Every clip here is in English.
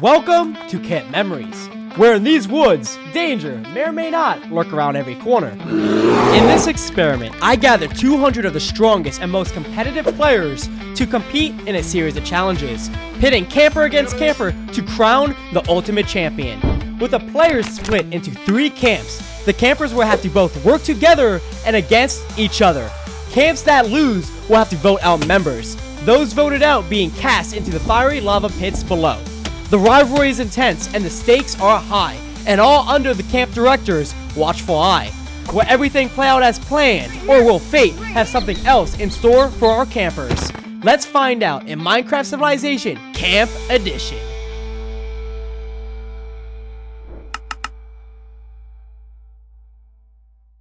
Welcome to Camp Memories, where in these woods, danger may or may not lurk around every corner. In this experiment, I gathered 200 of the strongest and most competitive players to compete in a series of challenges, pitting camper against camper to crown the ultimate champion. With the players split into 3 camps, the campers will have to both work together and against each other. Camps that lose will have to vote out members, those voted out being cast into the fiery lava pits below. The rivalry is intense and the stakes are high, and all under the camp director's watchful eye. Will everything play out as planned, or will fate have something else in store for our campers? Let's find out in Minecraft Civilization Camp Edition.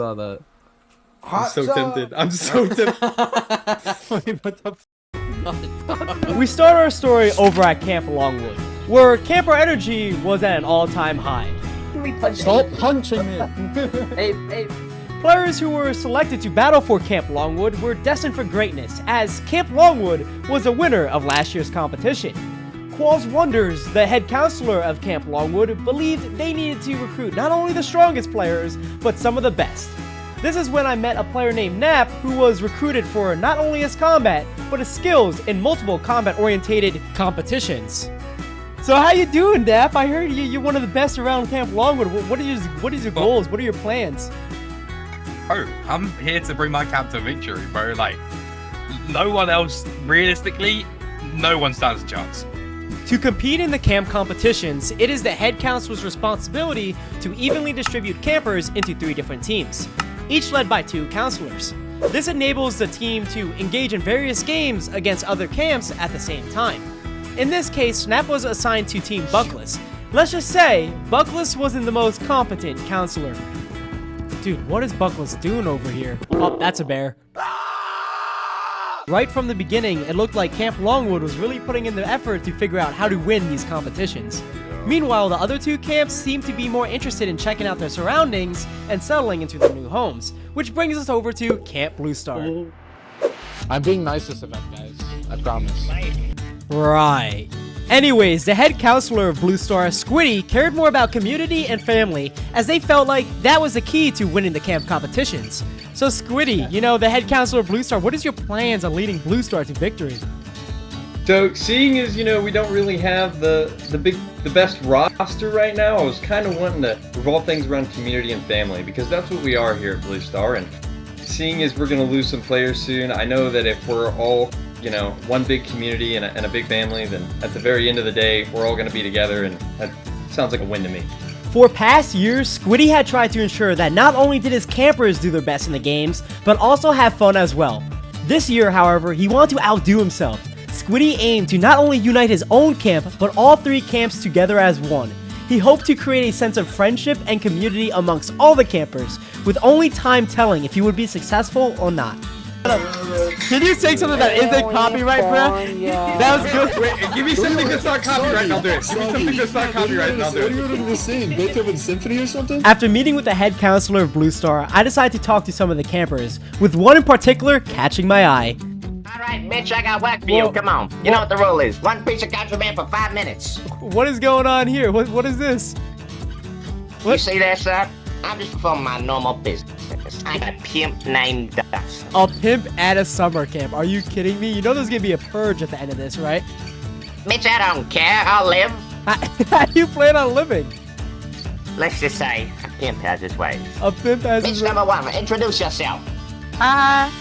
Saw that. I'm so tempted. I'm so tempted. Wait, what the We start our story over at Camp Longwood, where camper energy was at an all-time high. Stop punching me! Hey. Players who were selected to battle for Camp Longwood were destined for greatness, as Camp Longwood was a winner of last year's competition. Qualls Wonders, the head counselor of Camp Longwood, believed they needed to recruit not only the strongest players, but some of the best. This is when I met a player named Nap, who was recruited for not only his combat, but his skills in multiple combat-orientated competitions. So how you doing, Nap? I heard you're one of the best around Camp Longwood. What is your goals? What are your plans? Oh, I'm here to bring my camp to victory, bro. Like, no one else, realistically, no one stands a chance. To compete in the camp competitions, it is the head counselor's responsibility to evenly distribute campers into 3 different teams, each led by 2 counselors. This enables the team to engage in various games against other camps at the same time. In this case, Snap was assigned to Team Buckless. Let's just say, Buckless wasn't the most competent counselor. Dude, what is Buckless doing over here? Oh, that's a bear. Right from the beginning, it looked like Camp Longwood was really putting in the effort to figure out how to win these competitions. Meanwhile, the other 2 camps seem to be more interested in checking out their surroundings and settling into their new homes, which brings us over to Camp Blue Star. I'm being nice this event, guys. I promise. Right. Anyways, the head counselor of Blue Star, Squiddy, cared more about community and family, as they felt like that was the key to winning the camp competitions. So Squiddy, the head counselor of Blue Star, what is your plans on leading Blue Star to victory? So, seeing as we don't really have the best roster right now, I was kind of wanting to revolve things around community and family, because that's what we are here at Blue Star. And seeing as we're going to lose some players soon, I know that if we're all one big community and a big family, then at the very end of the day, we're all going to be together, and that sounds like a win to me. For past years, Squiddy had tried to ensure that not only did his campers do their best in the games, but also have fun as well. This year, however, he wanted to outdo himself. Squiddy aimed to not only unite his own camp, but all 3 camps together as one. He hoped to create a sense of friendship and community amongst all the campers, with only time telling if he would be successful or not. Can you say something that isn't copyright, bro? That was good. Wait, give me something that's not copyright and I'll do it. Give me something that's not copyright and I'll do it. What are you going to sing? Beethoven's Symphony or something? After meeting with the head counselor of Blue Star, I decided to talk to some of the campers, with one in particular catching my eye. Alright, Mitch, I got work for you. Come on. You know what the rule is. 1 piece of contraband for 5 minutes. What is going on here? What is this? What? You see there, sir? I'm just performing my normal business. I'm a pimp named Dust. A pimp at a summer camp. Are you kidding me? You know there's gonna be a purge at the end of this, right? Mitch, I don't care. I'll live. How do you plan on living? Let's just say a pimp has his ways. A pimp has Mitch his... number 1, introduce yourself. Hi.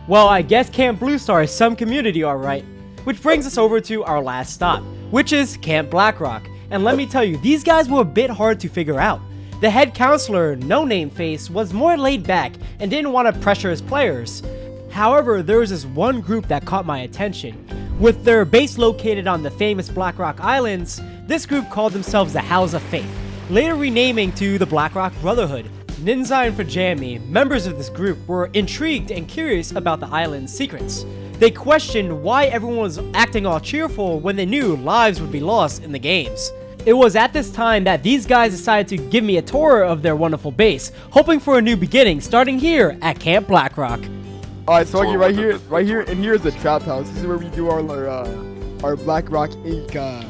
Well, I guess Camp Blue Star is some community, alright. Which brings us over to our last stop, which is Camp Blackrock. And let me tell you, these guys were a bit hard to figure out. The head counselor, No Name Face, was more laid back and didn't want to pressure his players. However, there was this one group that caught my attention. With their base located on the famous Blackrock Islands, this group called themselves the House of Faith, later renaming to the Blackrock Brotherhood. Ninja and Fajami, members of this group, were intrigued and curious about the island's secrets. They questioned why everyone was acting all cheerful when they knew lives would be lost in the games. It was at this time that these guys decided to give me a tour of their wonderful base, hoping for a new beginning starting here at Camp Blackrock. Alright, so right here, and here is the trap house. This is where we do our our BlackRock income.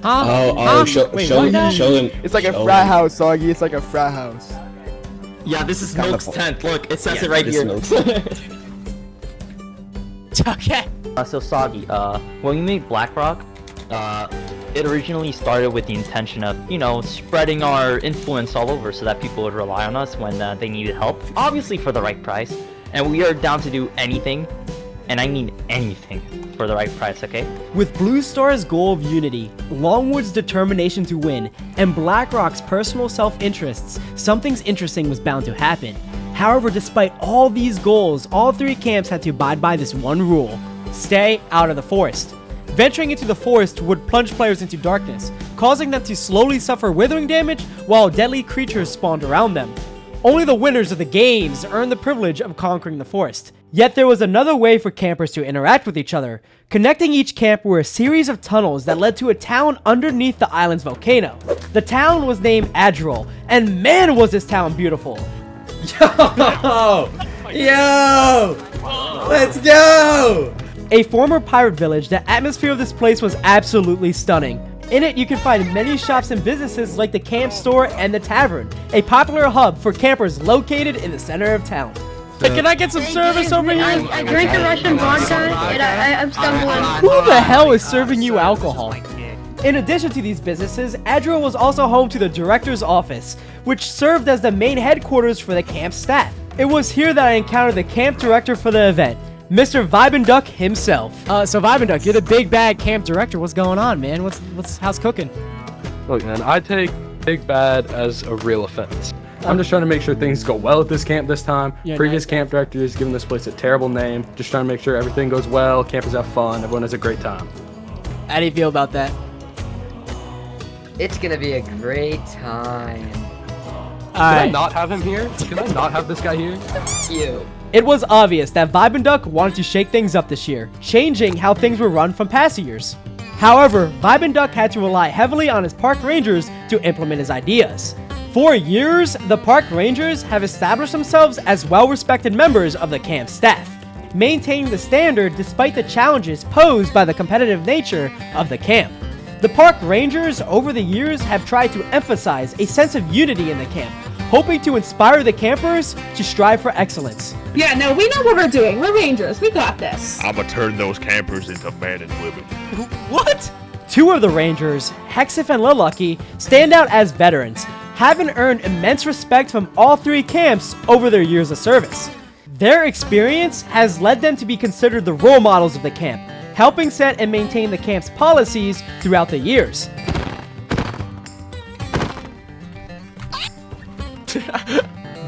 Huh? Oh, show them. It's like a frat house, Soggy. It's like a frat house. Yeah, this is Kind Milk's of- tent. Look, it says Yeah, it right this here. Milk's- Okay. So Soggy, when we made BlackRock, it originally started with the intention of, spreading our influence all over so that people would rely on us when they needed help, obviously for the right price. And we are down to do anything, and I mean anything, for the right price, okay? With Blue Star's goal of unity, Longwood's determination to win, and BlackRock's personal self-interests, something's interesting was bound to happen. However, despite all these goals, all three camps had to abide by this one rule: stay out of the forest. Venturing into the forest would plunge players into darkness, causing them to slowly suffer withering damage while deadly creatures spawned around them. Only the winners of the games earned the privilege of conquering the forest. Yet there was another way for campers to interact with each other. Connecting each camp were a series of tunnels that led to a town underneath the island's volcano. The town was named Adrial, and man was this town beautiful. Yo! Let's go! A former pirate village, the atmosphere of this place was absolutely stunning. In it, you can find many shops and businesses like the camp store and the tavern, a popular hub for campers located in the center of town. Hey, can I get some service over here? I drank the Russian vodka and I'm stumbling. Who the hell is serving you alcohol? In addition to these businesses, Adrial was also home to the director's office, which served as the main headquarters for the camp staff. It was here that I encountered the camp director for the event, Mr. VibingDuck himself. So VibingDuck, you're the big bad camp director. What's going on, man? How's cooking? Look, man, I take big bad as a real offense. I'm just trying to make sure things go well at this camp this time. Yeah, Previous nice. camp directors giving this place a terrible name. Just trying to make sure everything goes well, campers have fun, everyone has a great time. How do you feel about that? It's gonna be a great time. Can I not have him here? Can I not have this guy here? You. It was obvious that VibingDuck wanted to shake things up this year, changing how things were run from past years. However, VibingDuck had to rely heavily on his park rangers to implement his ideas. For years, the park rangers have established themselves as well-respected members of the camp staff, maintaining the standard despite the challenges posed by the competitive nature of the camp. The park rangers over the years have tried to emphasize a sense of unity in the camp, hoping to inspire the campers to strive for excellence. Yeah, no, we know what we're doing. We're rangers. We got this. I'ma turn those campers into men and women. What? Two of the rangers, Hexif and Lilucky, stand out as veterans, having earned immense respect from all three camps over their years of service. Their experience has led them to be considered the role models of the camp, helping set and maintain the camp's policies throughout the years.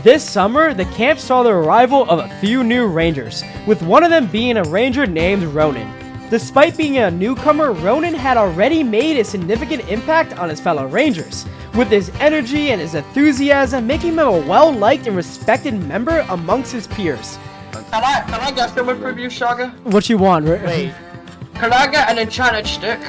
This summer, the camp saw the arrival of a few new rangers, with one of them being a ranger named Ronan. Despite being a newcomer, Ronan had already made a significant impact on his fellow rangers, with his energy and his enthusiasm making him a well-liked and respected member amongst his peers. Can I get someone from you, Shaga? What you want? Wait. Can I get an enchanted stick?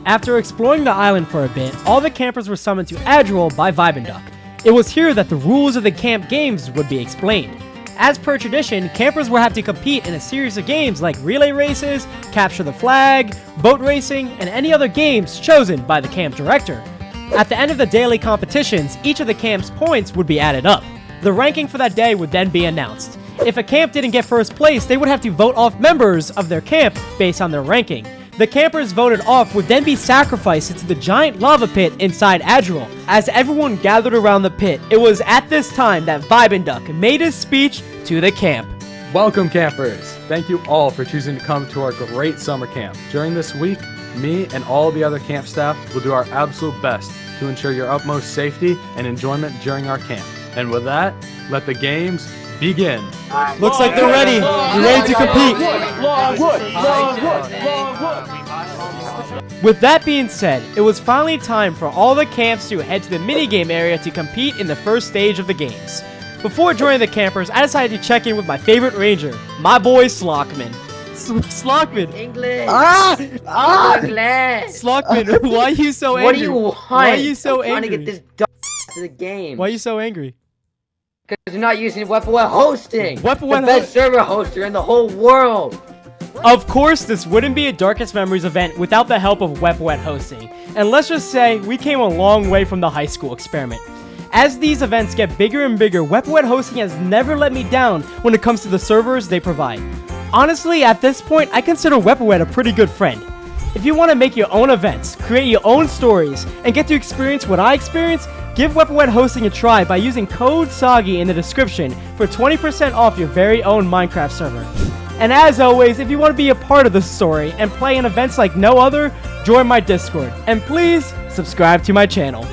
After exploring the island for a bit, all the campers were summoned to Adrial by VibingDuck. It was here that the rules of the camp games would be explained. As per tradition, campers will have to compete in a series of games like relay races, capture the flag, boat racing, and any other games chosen by the camp director. At the end of the daily competitions, each of the camp's points would be added up. The ranking for that day would then be announced. If a camp didn't get first place, they would have to vote off members of their camp based on their ranking. The campers voted off would then be sacrificed into the giant lava pit inside Adrial. As everyone gathered around the pit, it was at this time that VibingDuck made his speech to the camp. Welcome, campers! Thank you all for choosing to come to our great summer camp. During this week, me and all the other camp staff will do our absolute best to ensure your utmost safety and enjoyment during our camp. And with that, let the games begin. Looks like they're ready. You're ready to compete. With that being said, it was finally time for all the camps to head to the minigame area to compete in the first stage of the games. Before joining the campers, I decided to check in with my favorite ranger, my boy Slockman. Slockman! English! English! Slockman, why are you so angry? What do you want? Why are you so I'm trying angry? to get this dog to the game. Why are you so angry? Because you're not using Weapon hosting. Weapon the best server hoster in the whole world. Of course, this wouldn't be a Darkest Memories event without the help of Wet hosting, and let's just say we came a long way from the high school experiment. As these events get bigger and bigger, Wet hosting has never let me down when it comes to the servers they provide. Honestly, at this point, I consider Wet a pretty good friend. If you want to make your own events, create your own stories, and get to experience what I experienced, give Wet hosting a try by using code SOGGY in the description for 20% off your very own Minecraft server. And as always, if you want to be a part of the story and play in events like no other, join my Discord. And please, subscribe to my channel.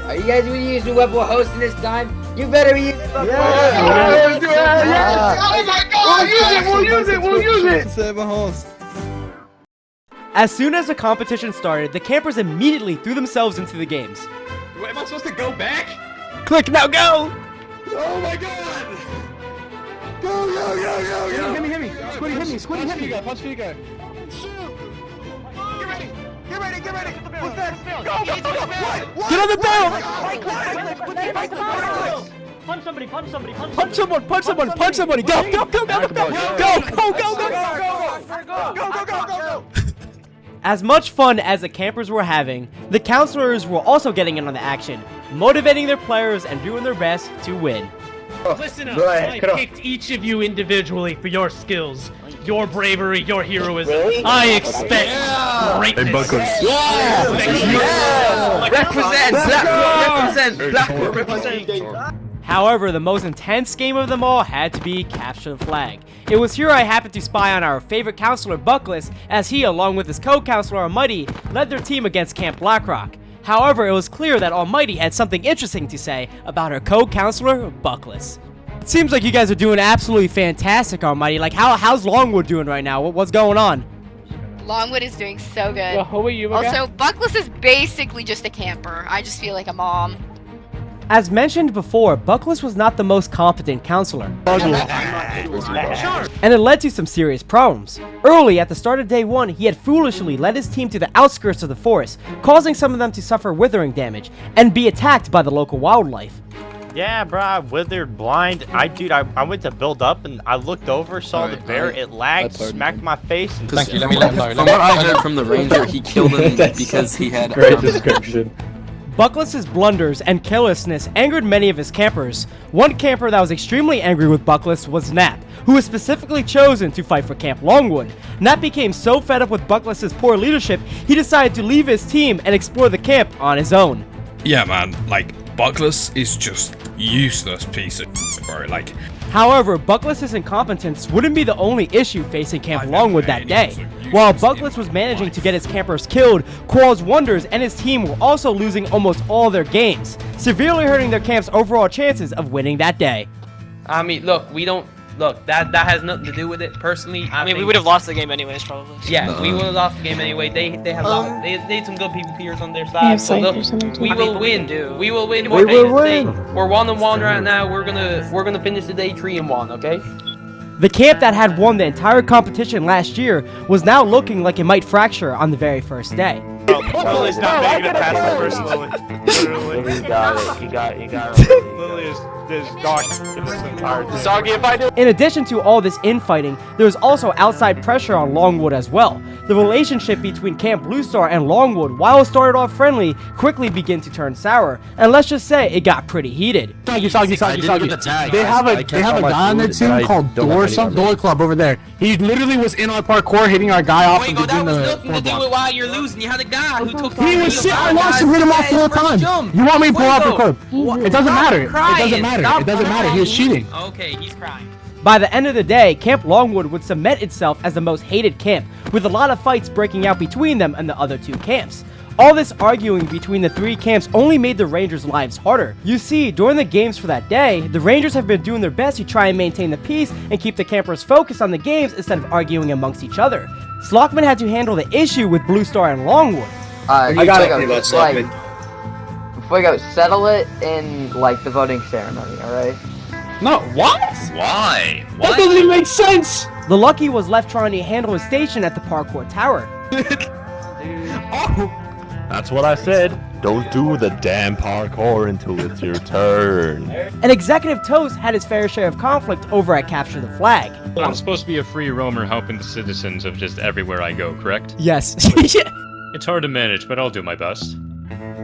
Are you guys going to use the Web hosting this time? You better be using Web hosting. Oh my god, we'll use it. Server host. As soon as the competition started, the campers immediately threw themselves into the games. Wait, am I supposed to go back? Click now, go! Oh my god! Go, go, go, go, go! Hit me! Squiddy, hit me! Squiddy, hit me! Punch Figo! Get ready! Get ready! Get ready! What's that? Go, go, go! What? Get on the bell! Punch somebody! Punch somebody! Punch someone! Punch someone! Punch somebody! Go! Go! Go! Go! Go! Go! Go! Go! As much fun as the campers were having, the counselors were also getting in on the action, motivating their players and doing their best to win. Listen up, I picked each of you individually for your skills, your bravery, your heroism. Really? I expect greatness. Hey, Buckles. Yeah! Represent! However, the most intense game of them all had to be Capture the Flag. It was here I happened to spy on our favorite counselor, Buckless, as he, along with his co-counselor, Almighty, led their team against Camp Blackrock. However, it was clear that Almighty had something interesting to say about her co-counselor, Buckless. It seems like you guys are doing absolutely fantastic, Almighty. Like, how's Longwood doing right now? What's going on? Longwood is doing so good. Well, who are you again? Also, Buckless is basically just a camper. I just feel like a mom. As mentioned before, Buckless was not the most competent counselor, and it led to some serious problems. Early at the start of day 1, he had foolishly led his team to the outskirts of the forest, causing some of them to suffer withering damage and be attacked by the local wildlife. Yeah, bro, I withered blind. I went to build up and I looked over, saw the bear, it lagged, smacked my face. And Thank you, let me know. From what I heard from the ranger, he killed him because he had great description. Buckless's blunders and carelessness angered many of his campers. One camper that was extremely angry with Buckless was Nap, who was specifically chosen to fight for Camp Longwood. Nap became so fed up with Buckless's poor leadership, he decided to leave his team and explore the camp on his own. Yeah, man, like, Buckless is just useless piece of bro, like. However, Buckless's incompetence wouldn't be the only issue facing Camp Longwood that day. While Buckless was managing to get his campers killed, Qualls Wonders and his team were also losing almost all their games, severely hurting their camp's overall chances of winning that day. I mean, look, that has nothing to do with it personally. I mean, we would have lost the game anyways, probably. Yeah, we would have lost the game anyway. They have they some good PvPers on their side. So look, we will win. We will win. We will win. We're 1-1 right now. We're gonna finish the day 3-1. Okay. The camp that had won the entire competition last year was now looking like it might fracture on the very first day. Lily's not making it past the first Lily. Literally. You got it. Lily is dark. Soggy if I do. In addition to all this infighting, there was also outside pressure on Longwood as well. The relationship between Camp Bluestar and Longwood, while it started off friendly, quickly began to turn sour, and let's just say it got pretty heated. Soggy. They have a guy on their team called Door Club over there. He literally was in our parkour hitting our guy off and doing the nothing to do with why you're losing. You had a guy who took. He was sitting. I watched him hit him off the whole time. You want me to pull out the clip? It doesn't matter. It doesn't matter. He was cheating. Okay, he's crying. By the end of the day, Camp Longwood would cement itself as the most hated camp, with a lot of fights breaking out between them and the other two camps. All this arguing between the three camps only made the Rangers' lives harder. You see, during the games for that day, the Rangers have been doing their best to try and maintain the peace and keep the campers focused on the games instead of arguing amongst each other. Slockman had to handle the issue with Bluestar and Longwood. I gotta settle it in like the voting ceremony, alright? No, what? Why? That doesn't even make sense! The Lucky was left trying to handle his station at the parkour tower. That's what I said. Don't do the damn parkour until it's your turn. And Executive Toast had his fair share of conflict over at Capture the Flag. I'm supposed to be a free roamer helping the citizens of just everywhere I go, correct? Yes. It's hard to manage, but I'll do my best.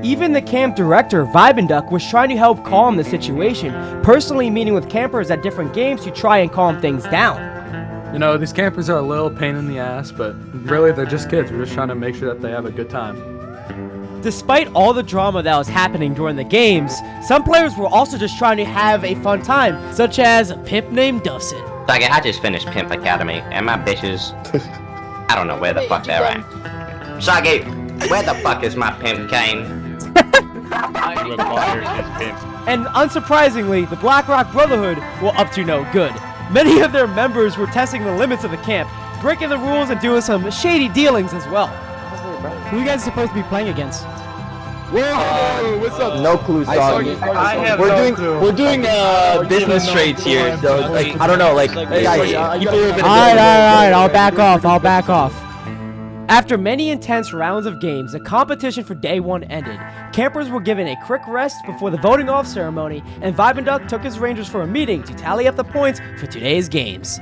Even the camp director, VibingDuck, was trying to help calm the situation, personally meeting with campers at different games to try and calm things down. You know, these campers are a little pain in the ass, but really they're just kids. We're just trying to make sure that they have a good time. Despite all the drama that was happening during the games, some players were also just trying to have a fun time, such as a pimp named Dustin. Like, I just finished Pimp Academy, and my bitches, I don't know where the fuck they're at. Soggy, where the fuck is my pimp cane? And unsurprisingly, the Blackrock Brotherhood were up to no good. Many of their members were testing the limits of the camp, breaking the rules and doing some shady dealings as well. Who are you guys supposed to be playing against? Whoa, what's up? No clue, Soggy. We're doing business trades here, so like I don't know, like guys, people are gonna Alright, I'll back off. After many intense rounds of games, the competition for day 1 ended. Campers were given a quick rest before the voting off ceremony, and VibingDuck took his rangers for a meeting to tally up the points for today's games.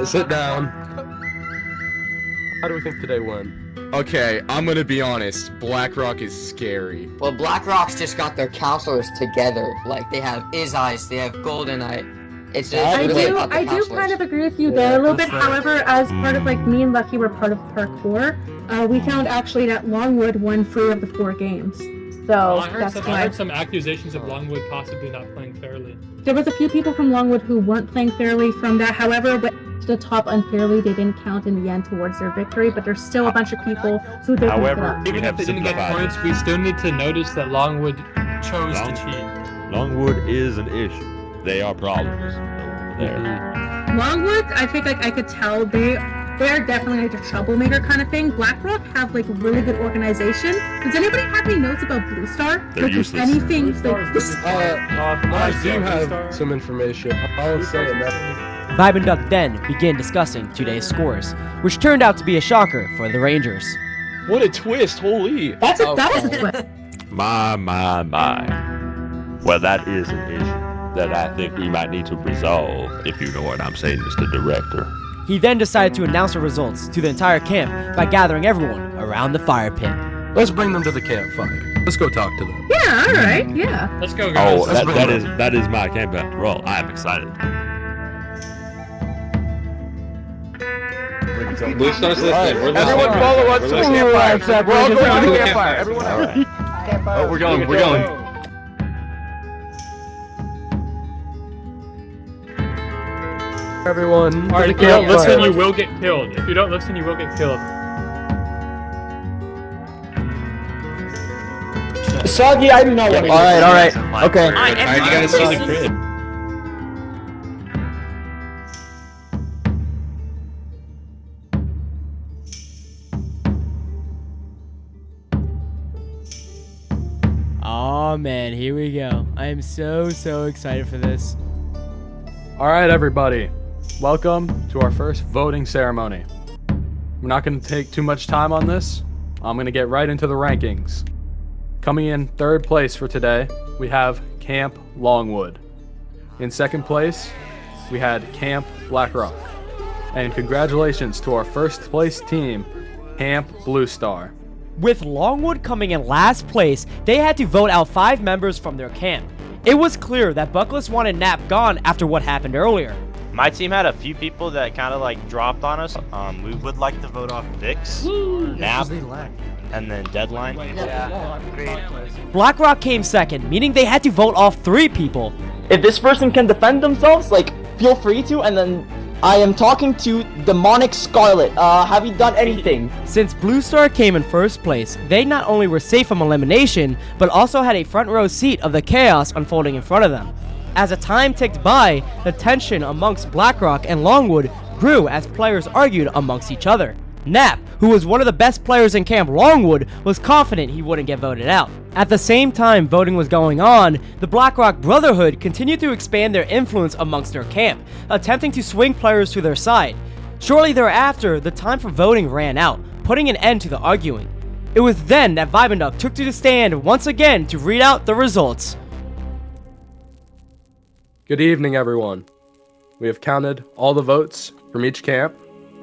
Sit down. How do we think today went? Okay, I'm gonna be honest. Blackrock is scary. Well, Blackrock's just got their counselors together. Like, they have Izeyes, they have Goldeneye. It's really about the I do counselors. kind of agree with you there a little bit. However, as part of, like, me and Lucky were part of parkour, we found actually that Longwood won 3 of the 4 games. So I heard some accusations of Longwood possibly not playing fairly. There was a few people from Longwood who weren't playing fairly from that. However, but to the top unfairly, they didn't count in the end towards their victory. But there's still a bunch of people who didn't. However, even if they didn't get points, we still need to notice that Longwood chose to cheat. Longwood is an issue. They are problems over there. Longwood, I think like I could tell they're definitely like a troublemaker kind of thing. Blackrock have like really good organization. Does anybody have any notes about Blue Star? They're like, useless. Anything? I do have some information. I'll say that. VibingDuck then began discussing today's scores, which turned out to be a shocker for the Rangers. What a twist, holy. That was a twist. My. Well, that is an issue that I think we might need to resolve, if you know what I'm saying, Mr. Director. He then decided to announce the results to the entire camp by gathering everyone around the fire pit. Let's bring them to the campfire. Let's go talk to them. Yeah, alright, yeah. Let's go, guys. Oh, that is my camp after all. I am excited. Blue Star's listening. We're listening. Everyone follow us to the campfire. We're all going to the campfire. Everyone Oh, we're going. Everyone. Alright, if you don't listen, you will get killed. If you don't listen, you will get killed. Soggy, I do not want to. Alright. Okay. Alright, you gotta see the crib. Oh man, here we go. I am so excited for this. Alright, everybody. Welcome to our first voting ceremony. We're not going to take too much time on this. I'm going to get right into the rankings. Coming in 3rd place for today, we have Camp Longwood. In 2nd place, we had Camp Blackrock. And congratulations to our 1st place team, Camp Blue Star. With Longwood coming in last place, they had to vote out 5 members from their camp. It was clear that Buckless wanted Nap gone after what happened earlier. My team had a few people that kind of like dropped on us. We would like to vote off Vix, Nap, and then Deadline. Blackrock came 2nd, meaning they had to vote off 3 people. If this person can defend themselves, like, feel free to, and then I am talking to Demonic Scarlet. Have you done anything? Since Blue Star came in 1st place, they not only were safe from elimination, but also had a front row seat of the chaos unfolding in front of them. As the time ticked by, the tension amongst Blackrock and Longwood grew as players argued amongst each other. Nap, who was one of the best players in Camp Longwood, was confident he wouldn't get voted out. At the same time voting was going on, the Blackrock Brotherhood continued to expand their influence amongst their camp, attempting to swing players to their side. Shortly thereafter, the time for voting ran out, putting an end to the arguing. It was then that VibingDuck took to the stand once again to read out the results. Good evening, everyone. We have counted all the votes from each camp,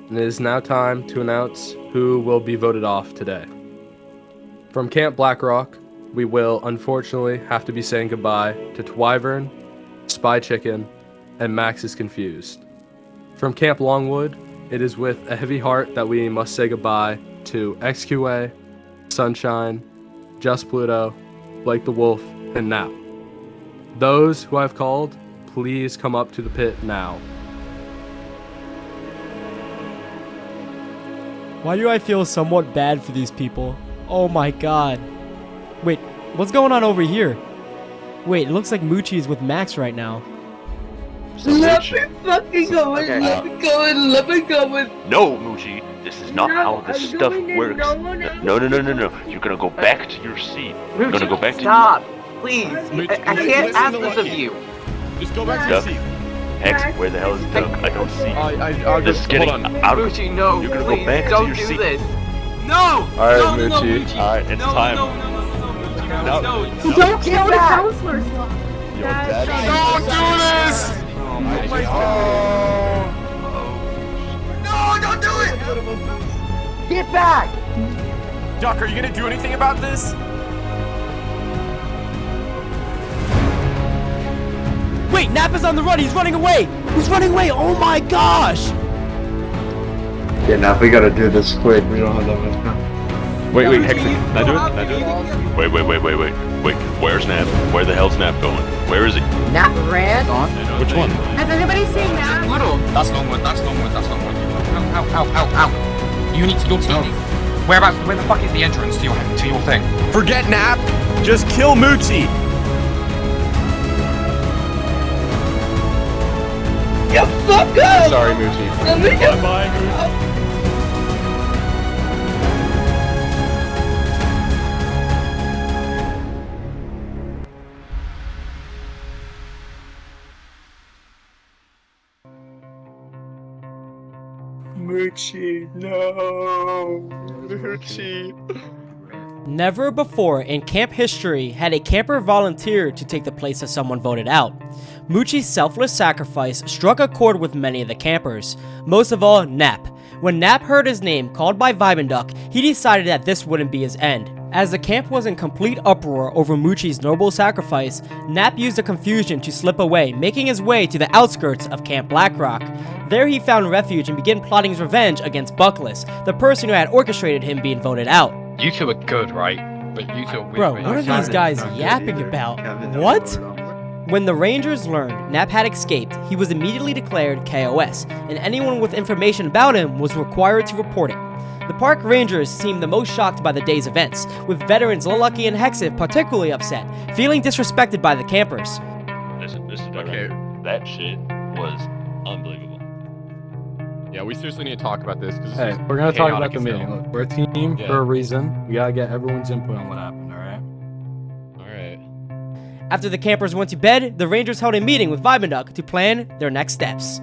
and it is now time to announce who will be voted off today. From Camp Blackrock, we will unfortunately have to be saying goodbye to Twyvern, Spy Chicken, and Max is Confused. From Camp Longwood, it is with a heavy heart that we must say goodbye to XQA, Sunshine, Just Pluto, Blake the Wolf, and Nap. Those who I've called, please come up to the pit now. Why do I feel somewhat bad for these people? Oh my god. Wait, what's going on over here? Wait, it looks like Moochie is with Max right now. Let me fucking go in, let me go in, let me go in. No, Moochie, this is not how this stuff works. No. You're gonna go back to your seat. You're gonna go back to Stop, please. I can't ask this of you. Just go back to your seat. Hex, where the hell is Duck? I don't see. I'll This is getting hold on. out of. Moochie, no, You're gonna please, go back to don't your do seat. this. No! Alright, no, Moochie. Alright, it's time. You don't kill the counselors. Don't do this! Oh my god. No, don't do it! Get back! Duck, are you gonna do anything about this? Wait, Nap is on the run. He's running away. He's running away. Oh my gosh. Yeah, now we gotta do this quick. We don't have that much time. Wait, Hex, can I do it? Wait, where's Nap? Where the hell's Nap going? Where is he? Nap ran? Which one? Has anybody seen that? That's Longwood. Ow. You need to go to where the fuck is the entrance to your thing? Forget Nap. Just kill Moochie. You fuck up! Sorry, Moochie. Bye, Moochie. Moochie, no. Moochie. Never before in camp history had a camper volunteered to take the place of someone voted out. Moochie's selfless sacrifice struck a chord with many of the campers, most of all Nap. When Nap heard his name called by VibingDuck, he decided that this wouldn't be his end. As the camp was in complete uproar over Moochie's noble sacrifice, Nap used the confusion to slip away, making his way to the outskirts of Camp Blackrock. There he found refuge and began plotting his revenge against Buckless, the person who had orchestrated him being voted out. You two are good, right? But you two are with Bro, me. what are these guys yapping about? What? When the Rangers learned Nap had escaped, he was immediately declared KOS, and anyone with information about him was required to report it. The park rangers seemed the most shocked by the day's events, with veterans Lucky and Hexiv particularly upset, feeling disrespected by the campers. Listen, Director, that shit was unbelievable. Yeah, we seriously need to talk about this. Hey, we're gonna talk about the meeting. Look, we're a team for a reason. We gotta get everyone's input on what happened, alright? Alright. After the campers went to bed, the Rangers held a meeting with VibingDuck to plan their next steps.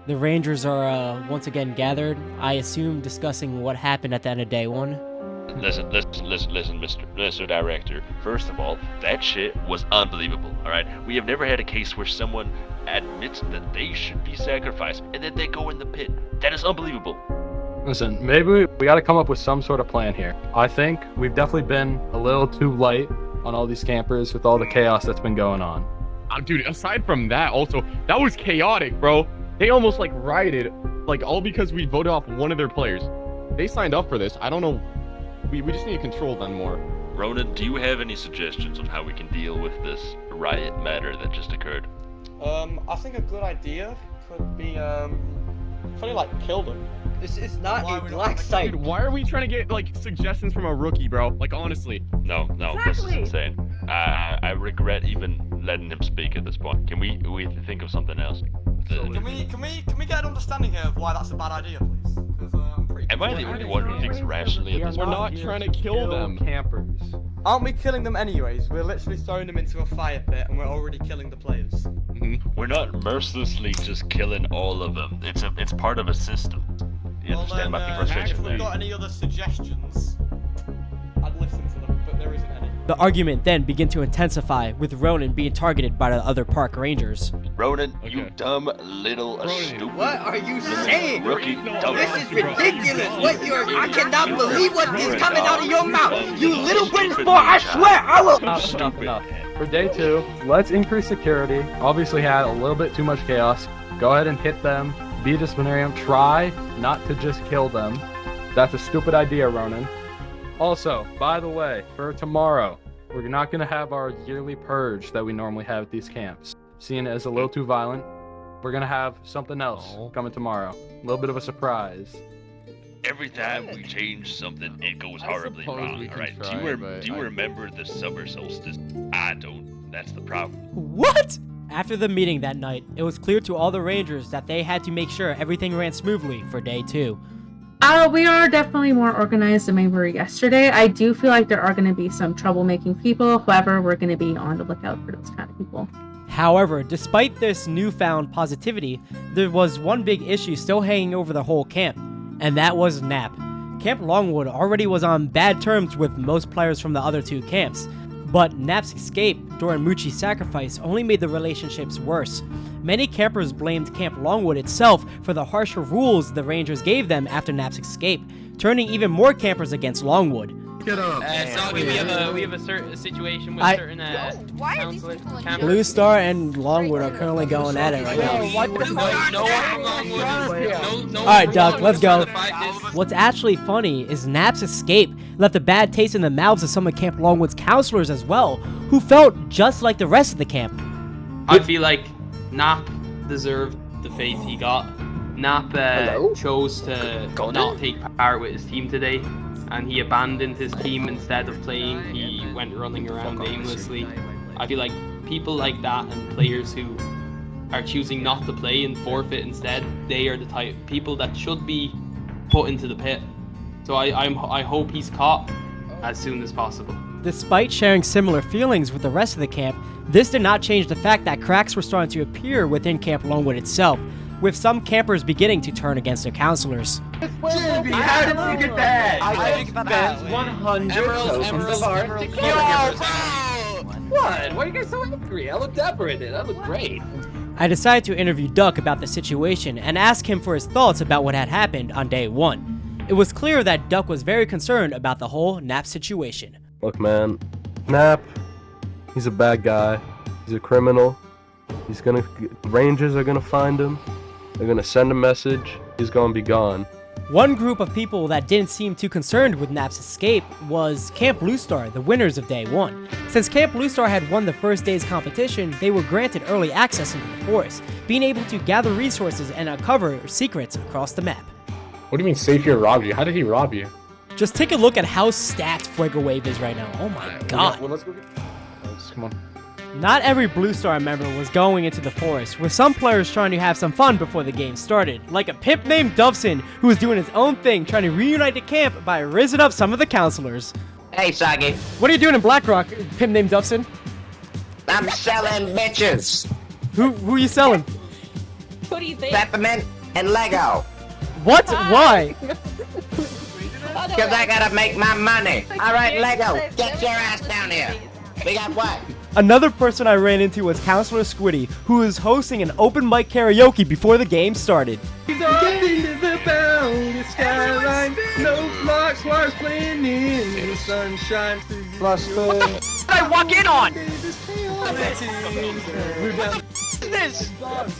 The Rangers are once again gathered, I assume discussing what happened at the end of day one. Listen, Mr. Director. First of all, that shit was unbelievable, alright? We have never had a case where someone admits that they should be sacrificed, and then they go in the pit. That is unbelievable. Listen, maybe we gotta come up with some sort of plan here. I think we've definitely been a little too light on all these campers with all the chaos that's been going on. Dude, aside from that, also, that was chaotic, bro. They almost, rioted, all because we voted off one of their players. They signed up for this. I don't know. We just need to control them more. Ronan, do you have any suggestions on how we can deal with this riot matter that just occurred? I think a good idea could be, kill them. This is not a black site. Dude, why are we trying to get, suggestions from a rookie, bro? Honestly. No, this is insane. I regret even letting him speak at this point. Can we think of something else? Can we get an understanding here of why that's a bad idea, please? Because I'm pretty. Am I the only one who thinks rationally at this We're point? not trying to kill them. Campers. Aren't we killing them anyways? We're literally throwing them into a fire pit, and we're already killing the players. We're not mercilessly just killing all of them. It's part of a system. You understand my frustration If there? we've got any other suggestions, I'd listen to them, but there isn't any. The argument then began to intensify, with Ronan being targeted by the other park rangers. Ronan, you dumb little stupid. What are you saying? Rookie, dumb. This is ridiculous. I cannot believe what is coming out of your mouth. You little British boy, I swear I will. Enough. For day 2, let's increase security. Obviously had a little bit too much chaos. Go ahead and hit them. Be disciplinarian. Try not to just kill them. That's a stupid idea, Ronan. Also, by the way, for tomorrow, we're not going to have our yearly purge that we normally have at these camps. Seeing it as a little too violent, we're going to have something else coming tomorrow. A little bit of a surprise. Every time we change something, it goes horribly wrong. Alright, do you remember the summer solstice? I don't. That's the problem. What? After the meeting that night, it was clear to all the rangers that they had to make sure everything ran smoothly for day 2. We are definitely more organized than we were yesterday. I do feel like there are going to be some troublemaking people. However, we're going to be on the lookout for those kind of people. However, despite this newfound positivity, there was one big issue still hanging over the whole camp, and that was Nap. Camp Longwood already was on bad terms with most players from the other 2 camps, but Nap's escape during Moochie's sacrifice only made the relationships worse. Many campers blamed Camp Longwood itself for the harsher rules the Rangers gave them after Nap's escape, turning even more campers against Longwood. Get up. We have a certain situation with certain counselors. Blue Star and Longwood are currently going at it right now. Alright, Duck, let's go. What's actually funny is Nap's escape left a bad taste in the mouths of some of Camp Longwood's counselors as well, who felt just like the rest of the camp. I feel like Nap deserved the fate he got. Nap chose to not take part with his team today, and he abandoned his team instead of playing. He went running around aimlessly. I feel like people like that and players who are choosing not to play and forfeit instead, they are the type of people that should be put into the pit. So I hope he's caught as soon as possible. Despite sharing similar feelings with the rest of the camp, this did not change the fact that cracks were starting to appear within Camp Longwood itself, with some campers beginning to turn against their counselors. Jimmy, how did you get that? I spent 100 tokens of our What? Why are you guys so angry? I look dapper in it. I look great. I decided to interview Duck about the situation and ask him for his thoughts about what had happened on day 1. It was clear that Duck was very concerned about the whole Nap situation. Look, man, Nap, he's a bad guy. He's a criminal. Rangers are gonna find him. They're gonna send a message. He's gonna be gone. One group of people that didn't seem too concerned with Nap's escape was Camp Blue Star, the winners of day 1. Since Camp Blue Star had won the first day's competition, they were granted early access into the forest, being able to gather resources and uncover secrets across the map. What do you mean Savior robbed you? How did he rob you? Just take a look at how stacked Fuego Wave is right now. Oh my god. Well, let's go come on. Not every Blue Star member was going into the forest, with some players trying to have some fun before the game started, like a pimp named Dovson, who was doing his own thing, trying to reunite the camp by rizzing up some of the counselors. Hey, Sagi. What are you doing in Blackrock, pimp named Dovson? I'm selling bitches. Who are you selling? Who do you think? Peppermint and Lego. What? Why? Because I gotta make my money. All right, Lego, get your ass down here. We got what? Another person I ran into was Counselor Squiddy, who was hosting an open mic karaoke before the game started. the boundless skyline, no blocks, stars playing in the sunshine. What the f*** did I walk in on? This?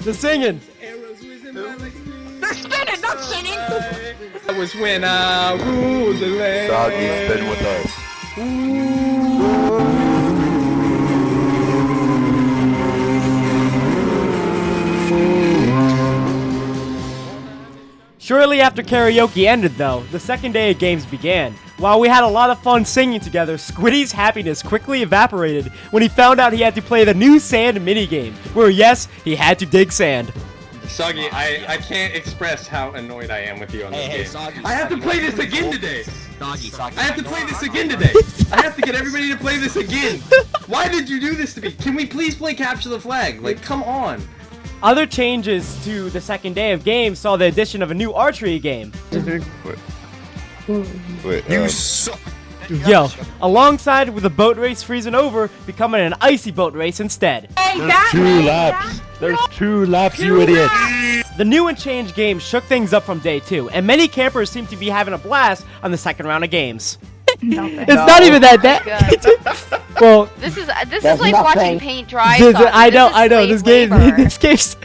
The singing. They're spinning, not singing. That was when I ruled the land. Sagi's been with us. Shortly after karaoke ended though, the second day of games began, While we had a lot of fun singing together, Squiddy's happiness quickly evaporated when he found out he had to play the new sand minigame, where yes, he had to dig sand. Soggy, I can't express how annoyed I am with you on this game. Soggy, I have to play this again today! Soggy. I have to play this again today! I have to get everybody to play this again! Why did you do this to me? Can we please play Capture the Flag? Like, come on! Other changes to the second day of games saw the addition of a new archery game. Wait, you suck! Yo, alongside with the boat race freezing over, becoming an icy boat race instead. There's 2 laps. There's 2 laps, you idiots. The new and changed games shook things up from day 2, and many campers seem to be having a blast on the second round of games. It's not even that bad. Well, this is like watching paint dry. I know. This game's.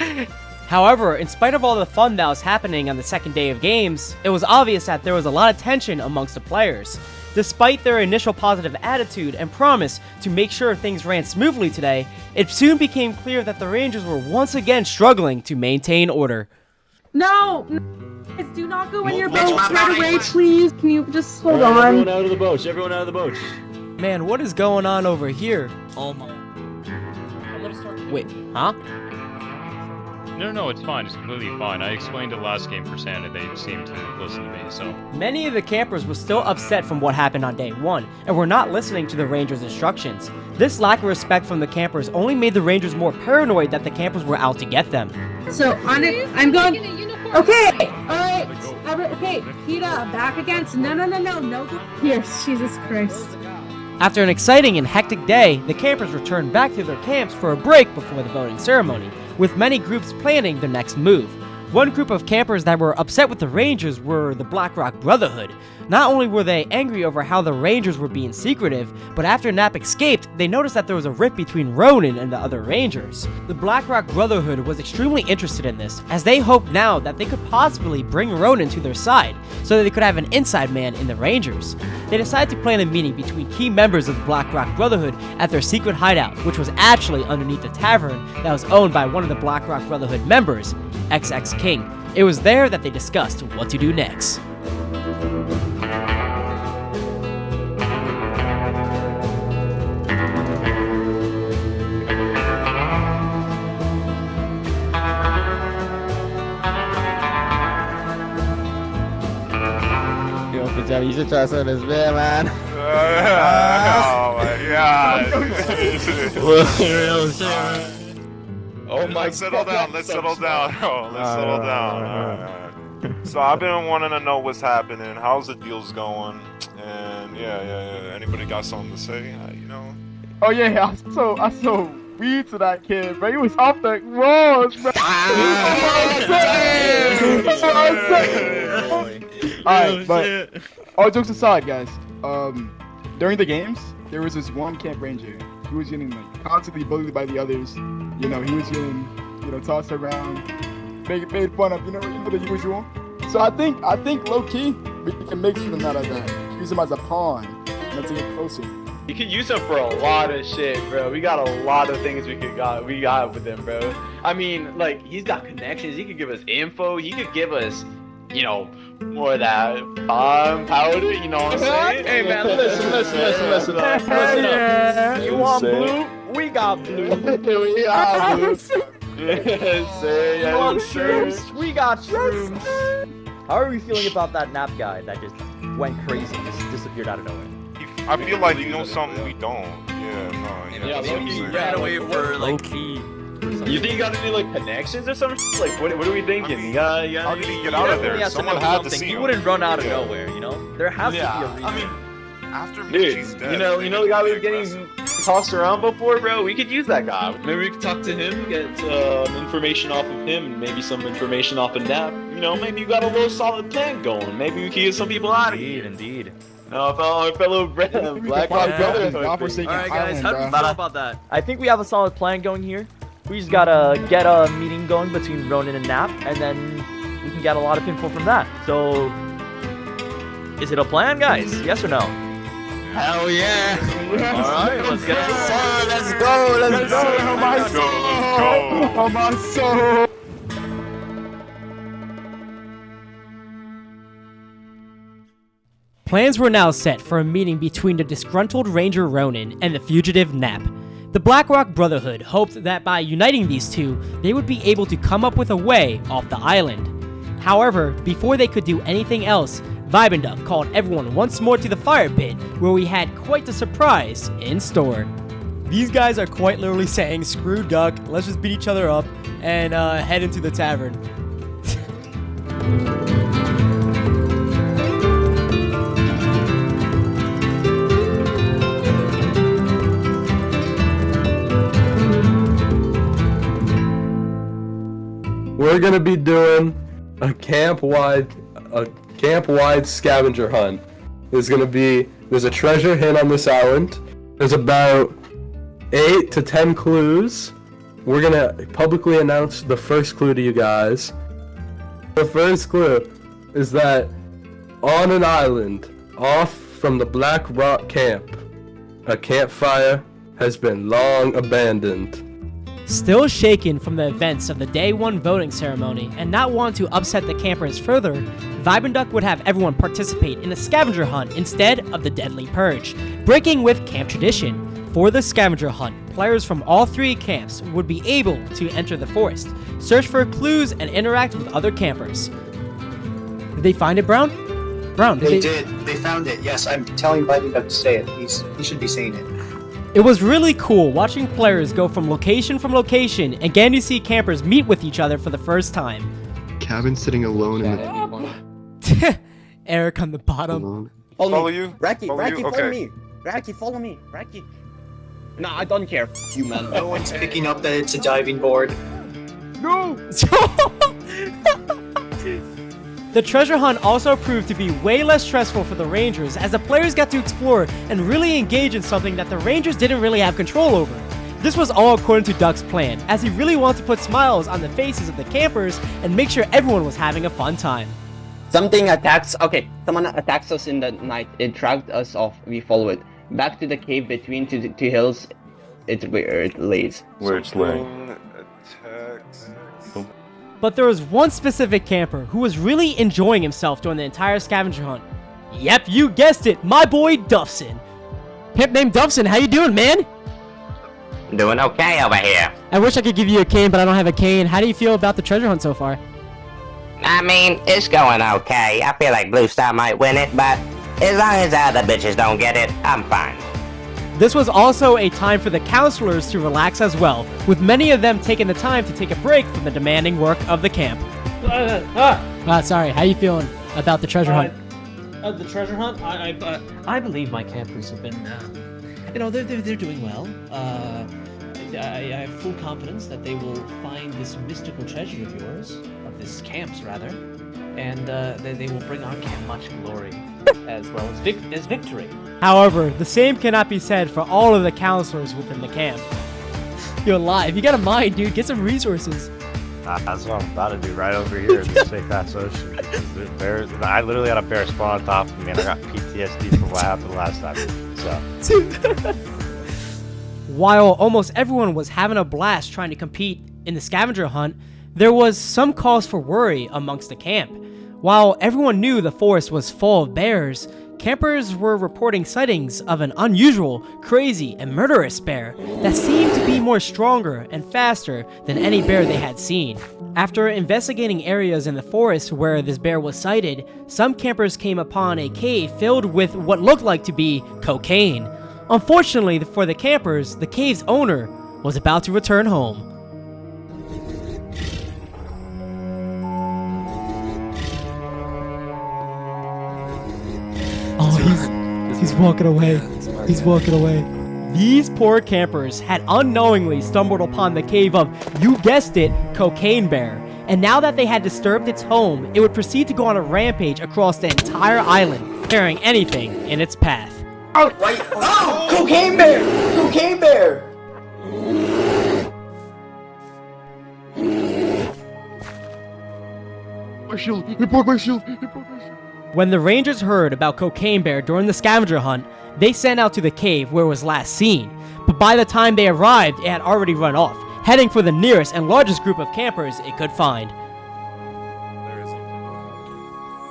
However, in spite of all the fun that was happening on the second day of games, it was obvious that there was a lot of tension amongst the players. Despite their initial positive attitude and promise to make sure things ran smoothly today, it soon became clear that the Rangers were once again struggling to maintain order. No! Guys, do not go in your boats right away, please. Can you just hold on? Everyone out of the boats. Everyone out of the boats. Man, what is going on over here? Oh my. Wait, huh? No, it's fine. It's completely fine. I explained it last game for Santa. They seemed to listen to me, so... Many of the campers were still upset from what happened on day 1, and were not listening to the Rangers' instructions. This lack of respect from the campers only made the Rangers more paranoid that the campers were out to get them. So, on it, I'm going... Okay, alright, okay, Peta, back against... No. Here, Jesus Christ. After an exciting and hectic day, the campers returned back to their camps for a break before the voting ceremony, with many groups planning their next move. One group of campers that were upset with the Rangers were the Blackrock Brotherhood. Not only were they angry over how the Rangers were being secretive, but after Nap escaped, they noticed that there was a rift between Ronan and the other Rangers. The Blackrock Brotherhood was extremely interested in this, as they hoped now that they could possibly bring Ronan to their side, so that they could have an inside man in the Rangers. They decided to plan a meeting between key members of the Blackrock Brotherhood at their secret hideout, which was actually underneath the tavern that was owned by one of the Blackrock Brotherhood members, XX King. It was there that they discussed what to do next. You should try some of this beer, man. Oh my god. Oh my Let's settle down. Let's settle down. Oh, let's settle down. Alright. So I've been wanting to know what's happening, how's the deals going, and yeah. Anybody got something to say? You know? Oh yeah, I saw weed to that kid, bro. He was off the walls, bro. Alright, but all jokes aside, guys. During the games, there was this one camp ranger. He was getting like constantly bullied by the others. You know, he was getting, tossed around, made fun of, the usual. So I think low key we can make something out of that. Use him as a pawn, to get closer. You could use him for a lot of shit, bro. We got a lot of things we got with him, bro. I mean, like, he's got connections. He could give us info. He could give us, more of that powder. You know what I'm saying? Hey, man, listen up. You want blue? We got blue. We got blue. You want shrooms? We got shrooms. How are we feeling about that Nap guy that just went crazy, just disappeared out of nowhere? I feel like you know something we don't. Yeah, he ran away for like key. You think you got any like connections or something? Like, what are we thinking? How did he get out of there? Someone had to see him. He wouldn't run out of nowhere, There has to be a reason. I mean, after Dude, Michi's dead, you know the guy we were getting tossed around before, bro? We could use that guy. Maybe we could talk to him, get information off of him, and maybe some information off of Nap. Maybe you got a little solid plan going. Maybe we can get some people out of here. Indeed. No, fellow Blackrock brothers. Alright guys, how do you feel about that? I think we have a solid plan going here. We just gotta get a meeting going between Ronan and Nap, and then we can get a lot of info from that. So, is it a plan, guys? Yes or no? Hell yeah! Alright, let's get it. Let's go! Oh my soul! Plans were now set for a meeting between the disgruntled Ranger Ronin and the fugitive Nap. The Blackrock Brotherhood hoped that by uniting these two, they would be able to come up with a way off the island. However, before they could do anything else, VibingDuck called everyone once more to the fire pit, where we had quite the surprise in store. These guys are quite literally saying, screw Duck, let's just beat each other up, and head into the tavern. We're gonna be doing a camp-wide scavenger hunt. There's a treasure hint on this island. There's about 8 to 10 clues. We're gonna publicly announce the first clue to you guys. The first clue is that on an island off from the Black Rock camp, a campfire has been long abandoned. Still shaken from the events of the Day 1 voting ceremony and not wanting to upset the campers further, VibingDuck would have everyone participate in a scavenger hunt instead of the Deadly Purge, breaking with camp tradition. For the scavenger hunt, players from all 3 camps would be able to enter the forest, search for clues, and interact with other campers. Did they find it, Brown? Brown, They did. They found it. Yes, I'm telling VibingDuck to say it. He should be saying it. It was really cool watching players go from location and getting to see campers meet with each other for the first time. Cabin sitting alone in the... Eric on the bottom. Follow you? Racky, Follow Racky, you? follow Okay. me. Racky, follow me. Racky. Nah, I don't care. You man. No one's picking up that it's a diving board. No! The treasure hunt also proved to be way less stressful for the Rangers, as the players got to explore and really engage in something that the Rangers didn't really have control over. This was all according to Duck's plan, as he really wanted to put smiles on the faces of the campers and make sure everyone was having a fun time. Someone attacks us in the night. It dragged us off. We follow it. Back to the cave between two hills. It's where it lays. Where it's laying. But there was one specific camper who was really enjoying himself during the entire scavenger hunt. Yep, you guessed it, my boy Duffson. Pimp named Duffson, how you doing, man? Doing okay over here. I wish I could give you a cane, but I don't have a cane. How do you feel about the treasure hunt so far? I mean, it's going okay. I feel like Blue Star might win it, but as long as the other bitches don't get it, I'm fine. This was also a time for the counselors to relax as well, with many of them taking the time to take a break from the demanding work of the camp. Sorry, how you feeling about the treasure hunt? The treasure hunt? I believe my campers have been, they're doing well. I have full confidence that they will find this mystical treasure of yours, of this camp's rather, and they will bring our camp much glory, as well as victory. However, the same cannot be said for all of the counselors within the camp. You're live. You got a mind, dude. Get some resources. That's what I'm about to do right over here in the safe fast ocean. I literally had a bear spawn on top of me, and I got PTSD from what happened last time. So. While almost everyone was having a blast trying to compete in the scavenger hunt, there was some cause for worry amongst the camp. While everyone knew the forest was full of bears, campers were reporting sightings of an unusual, crazy, and murderous bear that seemed to be more stronger and faster than any bear they had seen. After investigating areas in the forest where this bear was sighted, some campers came upon a cave filled with what looked like to be cocaine. Unfortunately for the campers, the cave's owner was about to return home. Oh, he's walking away. He's walking away. These poor campers had unknowingly stumbled upon the cave of, you guessed it, Cocaine Bear. And now that they had disturbed its home, it would proceed to go on a rampage across the entire island, carrying anything in its path. Oh, wait. Oh, Cocaine Bear! Cocaine Bear! My shield! He broke my shield! He broke my shield! When the Rangers heard about Cocaine Bear during the scavenger hunt, they sent out to the cave where it was last seen. But by the time they arrived, it had already run off, heading for the nearest and largest group of campers it could find.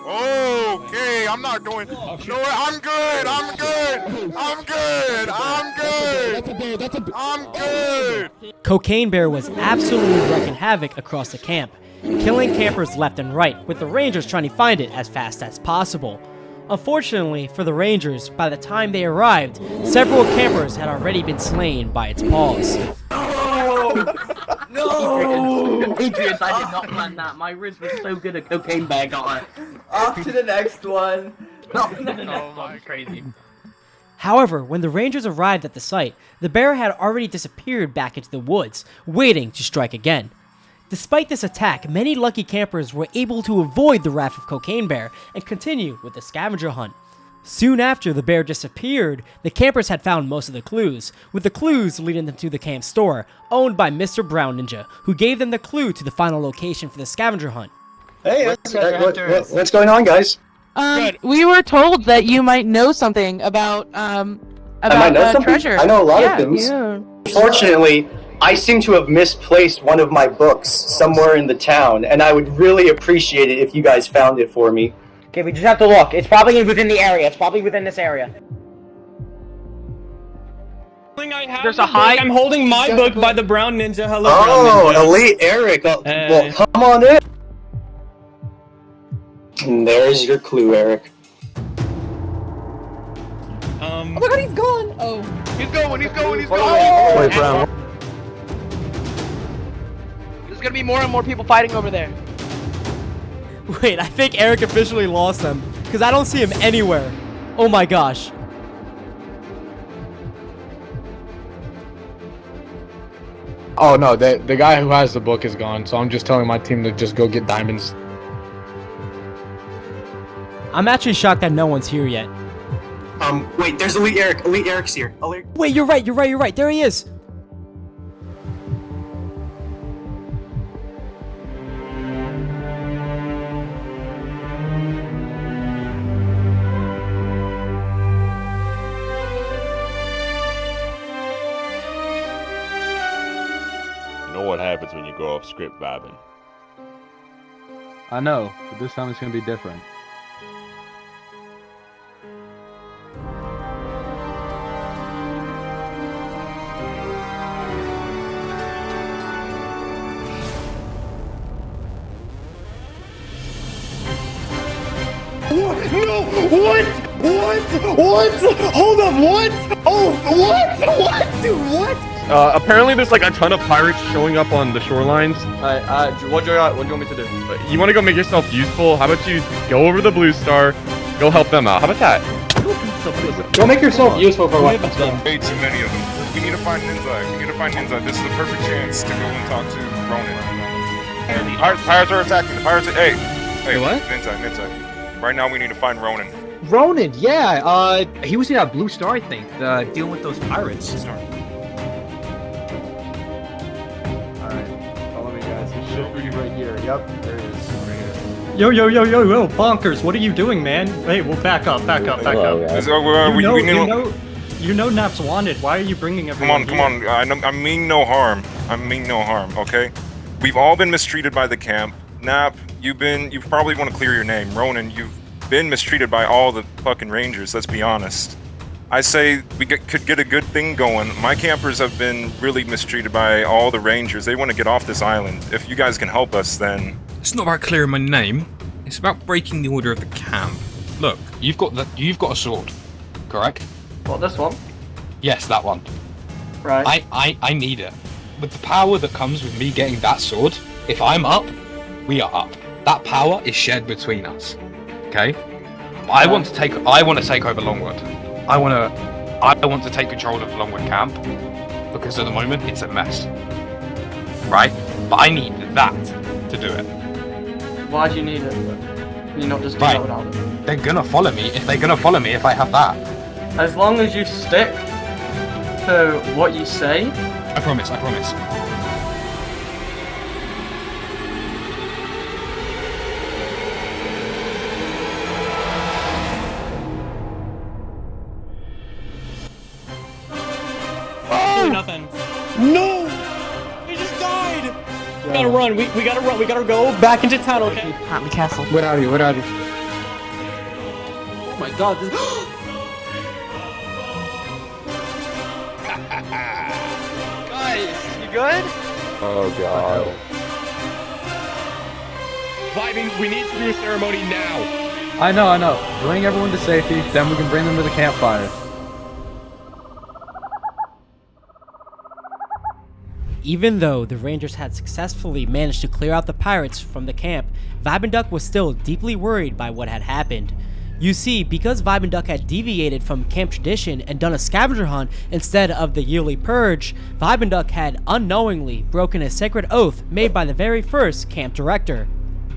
Okay, I'm not going. No, I'm good. I'm good. I'm good. I'm good. Cocaine Bear was absolutely wreaking havoc across the camp, killing campers left and right, with the Rangers trying to find it as fast as possible. Unfortunately for the Rangers, by the time they arrived, several campers had already been slain by its paws. No! Adrian, I did not plan that. My Riz was so good at Cocaine Bear got it. Off to the next one. Off to the next one. Crazy. However, when the Rangers arrived at the site, the bear had already disappeared back into the woods, waiting to strike again. Despite this attack, many lucky campers were able to avoid the wrath of Cocaine Bear and continue with the scavenger hunt. Soon after the bear disappeared, the campers had found most of the clues, with the clues leading them to the camp store, owned by Mr. Brown Ninja, who gave them the clue to the final location for the scavenger hunt. Hey, what's going on, guys? We were told that you might know something about treasure. I know a lot of things. Yeah. Fortunately, I seem to have misplaced one of my books somewhere in the town, and I would really appreciate it if you guys found it for me. Okay, we just have to look. It's probably within the area. It's probably within this area. There's a high. I'm holding my book by the Brown Ninja. Hello, Oh, Brown Ninja. Elite Eric. Well, come on in. And there's your clue, Eric. Oh my god, he's gone! Oh. He's going. Wait, Brown. There's gonna be more and more people fighting over there. Wait, I think Eric officially lost them, because I don't see him anywhere. Oh my gosh. Oh no, the guy who has the book is gone, so I'm just telling my team to just go get diamonds. I'm actually shocked that no one's here yet. Wait, there's Elite Eric. Elite Eric's here. Wait, you're right. There he is. You know what happens when you go off script vibing. I know, but this time it's gonna be different. No! What? Hold up, what? Oh, what? Dude, what? Apparently there's like a ton of pirates showing up on the shorelines. What do you want me to do? You want to go make yourself useful? How about you go over to the Blue Star, go help them out? How about that? Go make yourself useful for what? Way too many of them. We need to find Ninja. This is the perfect chance to go and talk to Ronan. Pirates are attacking. Hey, what? Ninja. Right now we need to find Ronan. Ronan, yeah. He was in that Blue Star, I think, dealing with those pirates. Alright, follow me, guys. He should be right here. Yep, there he is. Right here. Yo, Bonkers, what are you doing, man? Hey, we'll back up. You know Nap's wanted. Why are you bringing everyone Come on. I mean no harm. Okay? We've all been mistreated by the camp. Nap, you probably want to clear your name. Ronan, you've been mistreated by all the fucking Rangers, let's be honest. I say we could get a good thing going. My campers have been really mistreated by all the Rangers. They want to get off this island. If you guys can help us, then... It's not about clearing my name. It's about breaking the order of the camp. Look, you've got a sword, correct? What, this one? Yes, that one. Right. I need it. With the power that comes with me getting that sword, if I'm up, we are up. That power is shared between us. Okay? I want to take over Longwood. I want to take control of Longwood camp because at the moment it's a mess. Right? But I need that to do it. Why do you need it? Can you not just do Right. it without it? They're gonna follow me if I have that. As long as you stick to what you say. I promise. Nothing. No! He just died! We gotta run. We gotta run. We gotta go back into town, okay? Not the castle. What are you? my god. This... Guys, you good? Oh god. Vibing, we need to do a ceremony now. I know. Bring everyone to safety, then we can bring them to the campfire. Even though the Rangers had successfully managed to clear out the pirates from the camp, VibingDuck was still deeply worried by what had happened. You see, because VibingDuck had deviated from camp tradition and done a scavenger hunt instead of the yearly purge, VibingDuck had unknowingly broken a sacred oath made by the very first camp director.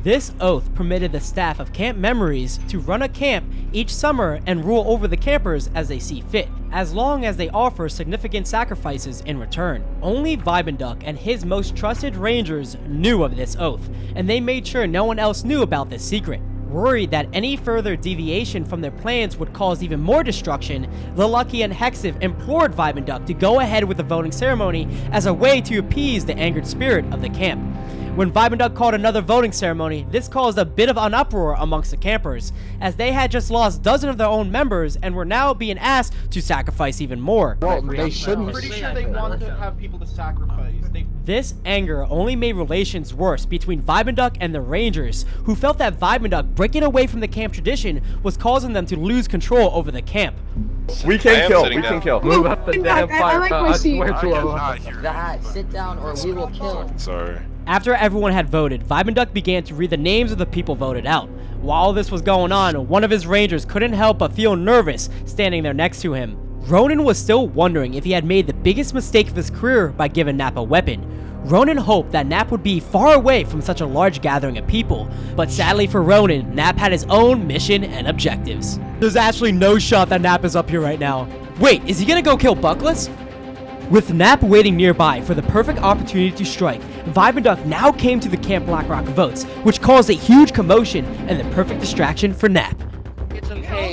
This oath permitted the staff of Camp Memories to run a camp each summer and rule over the campers as they see fit, as long as they offer significant sacrifices in return. Only VibingDuck and his most trusted rangers knew of this oath, and they made sure no one else knew about this secret. Worried that any further deviation from their plans would cause even more destruction, the Lucky and Hexiv implored VibingDuck to go ahead with the voting ceremony as a way to appease the angered spirit of the camp. When VibingDuck called another voting ceremony, this caused a bit of an uproar amongst the campers, as they had just lost dozens of their own members and were now being asked to sacrifice even more. Well, they shouldn't. I'm pretty sure they want to have people to sacrifice. This anger only made relations worse between VibingDuck and the Rangers, who felt that VibingDuck breaking away from the camp tradition was causing them to lose control over the camp. We can kill. Move up the damn fire. I swear to Allah. Sit down or we will kill. Sorry. After everyone had voted, VibingDuck began to read the names of the people voted out. While this was going on, one of his rangers couldn't help but feel nervous standing there next to him. Ronan was still wondering if he had made the biggest mistake of his career by giving Nap a weapon. Ronan hoped that Nap would be far away from such a large gathering of people, but sadly for Ronan, Nap had his own mission and objectives. There's actually no shot that Nap is up here right now. Wait, is he gonna go kill Buckless? With Nap waiting nearby for the perfect opportunity to strike, VibingDuck now came to the Camp Blackrock votes, which caused a huge commotion and the perfect distraction for Nap.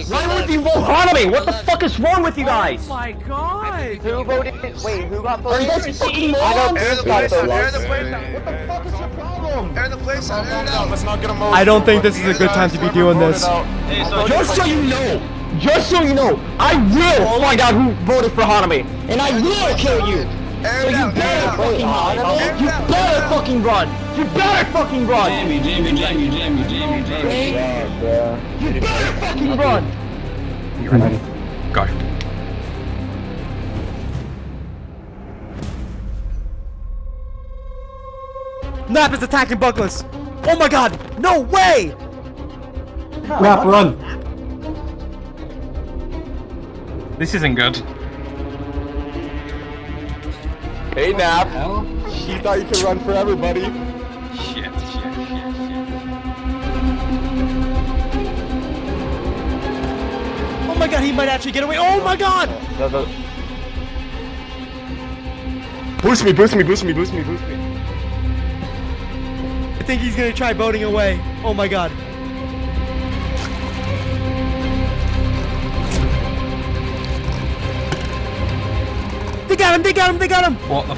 Why would you vote Hanami? What the fuck is wrong with you guys? Oh my god! Who voted? Wait, who got voted? Are you guys fucking morons? Air the place out, air the place out. What the fuck is your problem? Air the place out, air it out. Let's not get emotional. I don't think this is a good time to be doing this. Just so you know, I will find out who voted for Hanami, and I will kill you. So you better fucking run. You better fucking run. You better fucking run. You better fucking run. You ready? Go. Nap is attacking Buckless. Oh my god, no way! Nap, run. This isn't good. Hey, Nap. You thought you could run forever, buddy. Shit. Oh my god, he might actually get away. Oh my god! Boost me. I think he's gonna try boating away. Oh my god. They got him! What the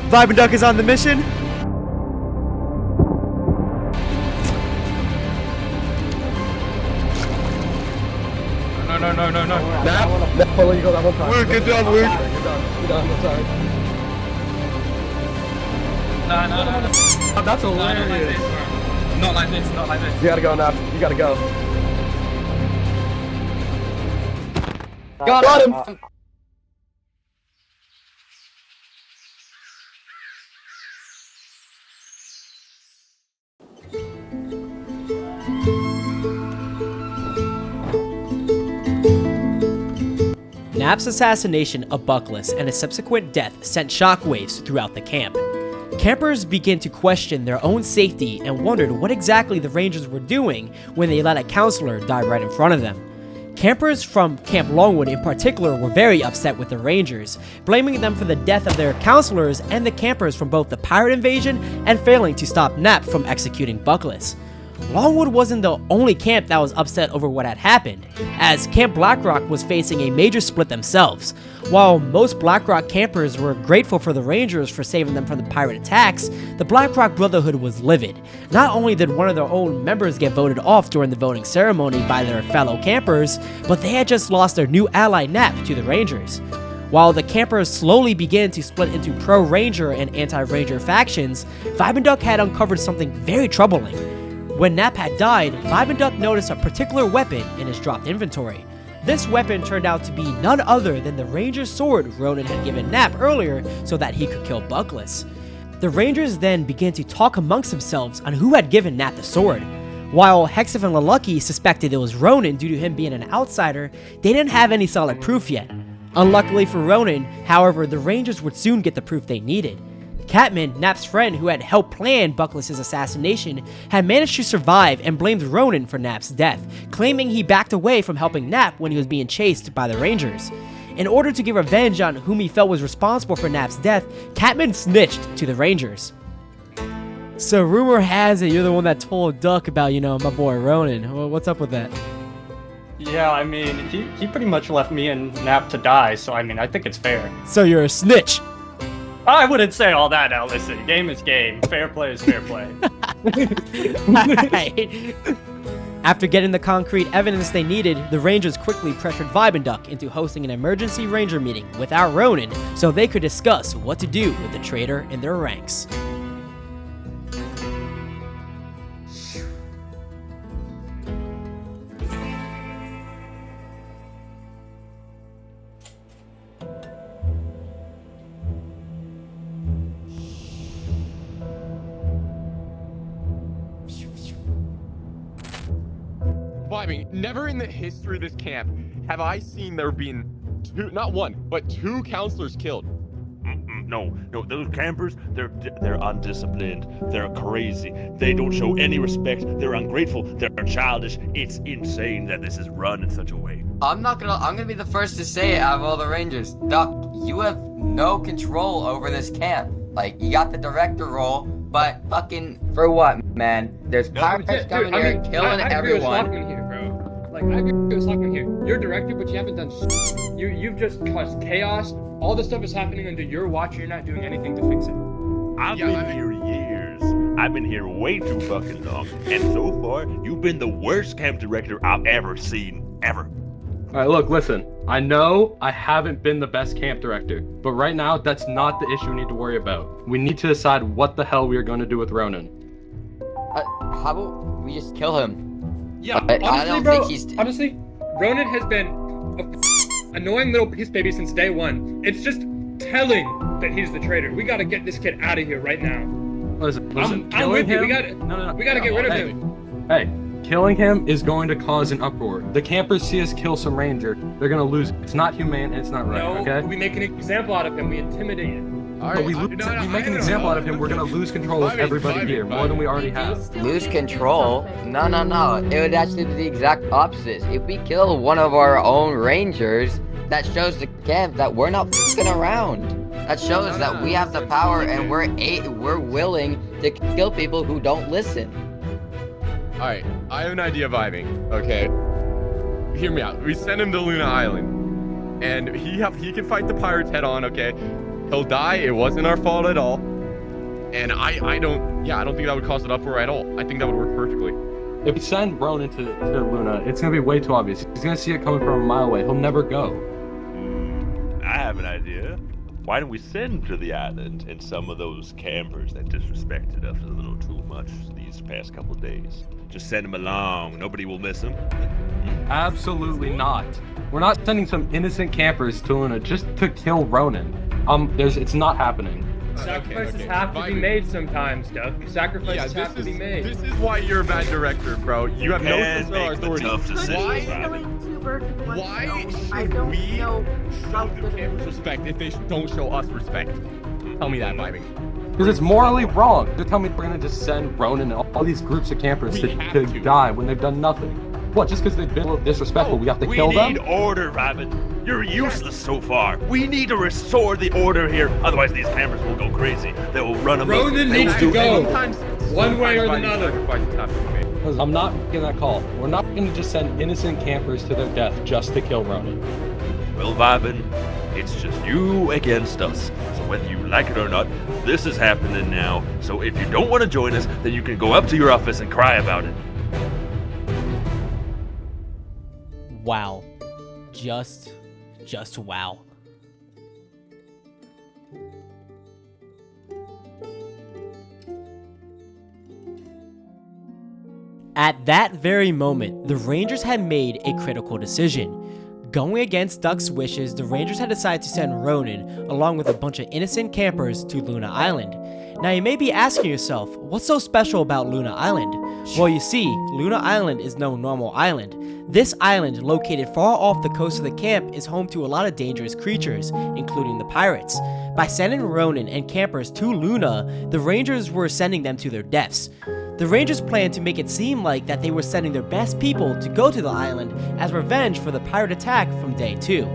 VibingDuck is on the mission. No. Nap, I'll let you go that one time. Luke, good job, Luke. Good done, I'm sorry. No. That's hilarious. Not like this. You gotta go, Nap. You gotta go. Got him. Nap's assassination of Buckless and his subsequent death sent shockwaves throughout the camp. Campers began to question their own safety and wondered what exactly the Rangers were doing when they let a counselor die right in front of them. Campers from Camp Longwood in particular were very upset with the Rangers, blaming them for the death of their counselors and the campers from both the pirate invasion and failing to stop Nap from executing Buckless. Longwood wasn't the only camp that was upset over what had happened, as Camp Blackrock was facing a major split themselves. While most Blackrock campers were grateful for the Rangers for saving them from the pirate attacks, the Blackrock Brotherhood was livid. Not only did one of their own members get voted off during the voting ceremony by their fellow campers, but they had just lost their new ally Nap to the Rangers. While the campers slowly began to split into pro-Ranger and anti-Ranger factions, VibingDuck had uncovered something very troubling. When Nap had died, VibingDuck noticed a particular weapon in his dropped inventory. This weapon turned out to be none other than the Ranger's sword Ronan had given Nap earlier so that he could kill Buckless. The Rangers then began to talk amongst themselves on who had given Nap the sword. While Hexif and Lelucky suspected it was Ronan due to him being an outsider, they didn't have any solid proof yet. Unluckily for Ronan, however, the Rangers would soon get the proof they needed. Catman, Nap's friend who had helped plan Buckless' assassination, had managed to survive and blamed Ronan for Nap's death, claiming he backed away from helping Nap when he was being chased by the Rangers. In order to get revenge on whom he felt was responsible for Nap's death, Catman snitched to the Rangers. So rumor has it you're the one that told Duck about, my boy Ronan. Well, what's up with that? Yeah, I mean, he pretty much left me and Nap to die, so I mean, I think it's fair. So you're a snitch? I wouldn't say all that now, listen, game is game, fair play is fair play. Right. After getting the concrete evidence they needed, the Rangers quickly pressured VibingDuck into hosting an emergency Ranger meeting without Ronan so they could discuss what to do with the traitor in their ranks. Vibing, never in the history of this camp have I seen there being not one, but two counselors killed. No, those campers, they're undisciplined, they're crazy, they don't show any respect, they're ungrateful, they're childish. It's insane that this is run in such a way. I'm gonna be the first to say it out of all the Rangers. Duck, you have no control over this camp. Like, you got the director role, but fucking for what, man? There's pirates coming here, killing everyone. I agree with Stockman here. You're a director, but you haven't done You've just caused chaos. All this stuff is happening under your watch, and you're not doing anything to fix it. I've been here years. I've been here way too fucking long. And so far, you've been the worst camp director I've ever seen. Ever. Alright, look, listen. I know I haven't been the best camp director, but right now, that's not the issue we need to worry about. We need to decide what the hell we are going to do with Ronan. How about we just kill him? Yeah, honestly, Ronan has been a annoying little piece baby since day one. It's just telling that he's the traitor. We gotta get this kid out of here right now. Listen, I'm with you. We gotta get rid of him. Hey, killing him is going to cause an uproar. The campers see us kill some Ranger, they're gonna lose. It's not humane and it's not right, okay? We make an example out of him. We intimidate him. But we make an example out of him, we're gonna lose control of everybody here, more than we already have. Lose control? No. It would actually be the exact opposite. If we kill one of our own Rangers, that shows the camp that we're not f***ing around. That shows that we have the power and we're willing to kill people who don't listen. Alright, I have an idea, Vibing, okay? Hear me out. We send him to Luna Island, and he can fight the pirates head on, okay? He'll die. It wasn't our fault at all. And I don't think that would cause an uproar at all. I think that would work perfectly. If we send Ronan to Luna, it's gonna be way too obvious. He's gonna see it coming from a mile away. He'll never go. I have an idea. Why don't we send him to the island and some of those campers that disrespected us a little too much these past couple of days? Just send him along. Nobody will miss him. Absolutely not. We're not sending some innocent campers to Luna just to kill Ronan. It's not happening. Sacrifices have to be made sometimes, Duck. Sacrifices have to be made. This is why you're a bad director, bro. You have no sense of authority. Why should we show the campers respect if they don't show us respect? Tell me that, Vibing. Because it's morally wrong. They're telling me we're gonna just send Ronan and all these groups of campers to die when they've done nothing. What, just because they've been a little disrespectful, we have to kill them? We need order, Rabbit. You're useless so far. We need to restore the order here, otherwise these campers will go crazy. They will run amok. Ronan needs to go, one way or another. I'm not making that call. We're not gonna just send innocent campers to their death just to kill Ronan. Well, Vibin, it's just you against us. So whether you like it or not, this is happening now. So if you don't want to join us, then you can go up to your office and cry about it. Wow. Just wow. At that very moment, the Rangers had made a critical decision. Going against Duck's wishes, the Rangers had decided to send Ronan, along with a bunch of innocent campers, to Luna Island. Now you may be asking yourself, what's so special about Luna Island? Well, you see, Luna Island is no normal island. This island, located far off the coast of the camp, is home to a lot of dangerous creatures, including the pirates. By sending Ronan and campers to Luna, the Rangers were sending them to their deaths. The Rangers planned to make it seem like that they were sending their best people to go to the island as revenge for the pirate attack from day 2.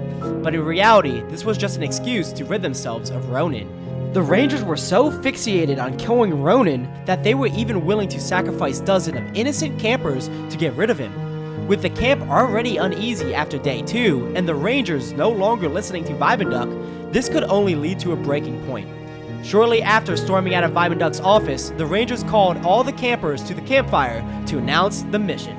But in reality, this was just an excuse to rid themselves of Ronan. The Rangers were so fixated on killing Ronan that they were even willing to sacrifice dozens of innocent campers to get rid of him. With the camp already uneasy after day 2, and the Rangers no longer listening to VibingDuck, this could only lead to a breaking point. Shortly after storming out of VibingDuck's office, the Rangers called all the campers to the campfire to announce the mission.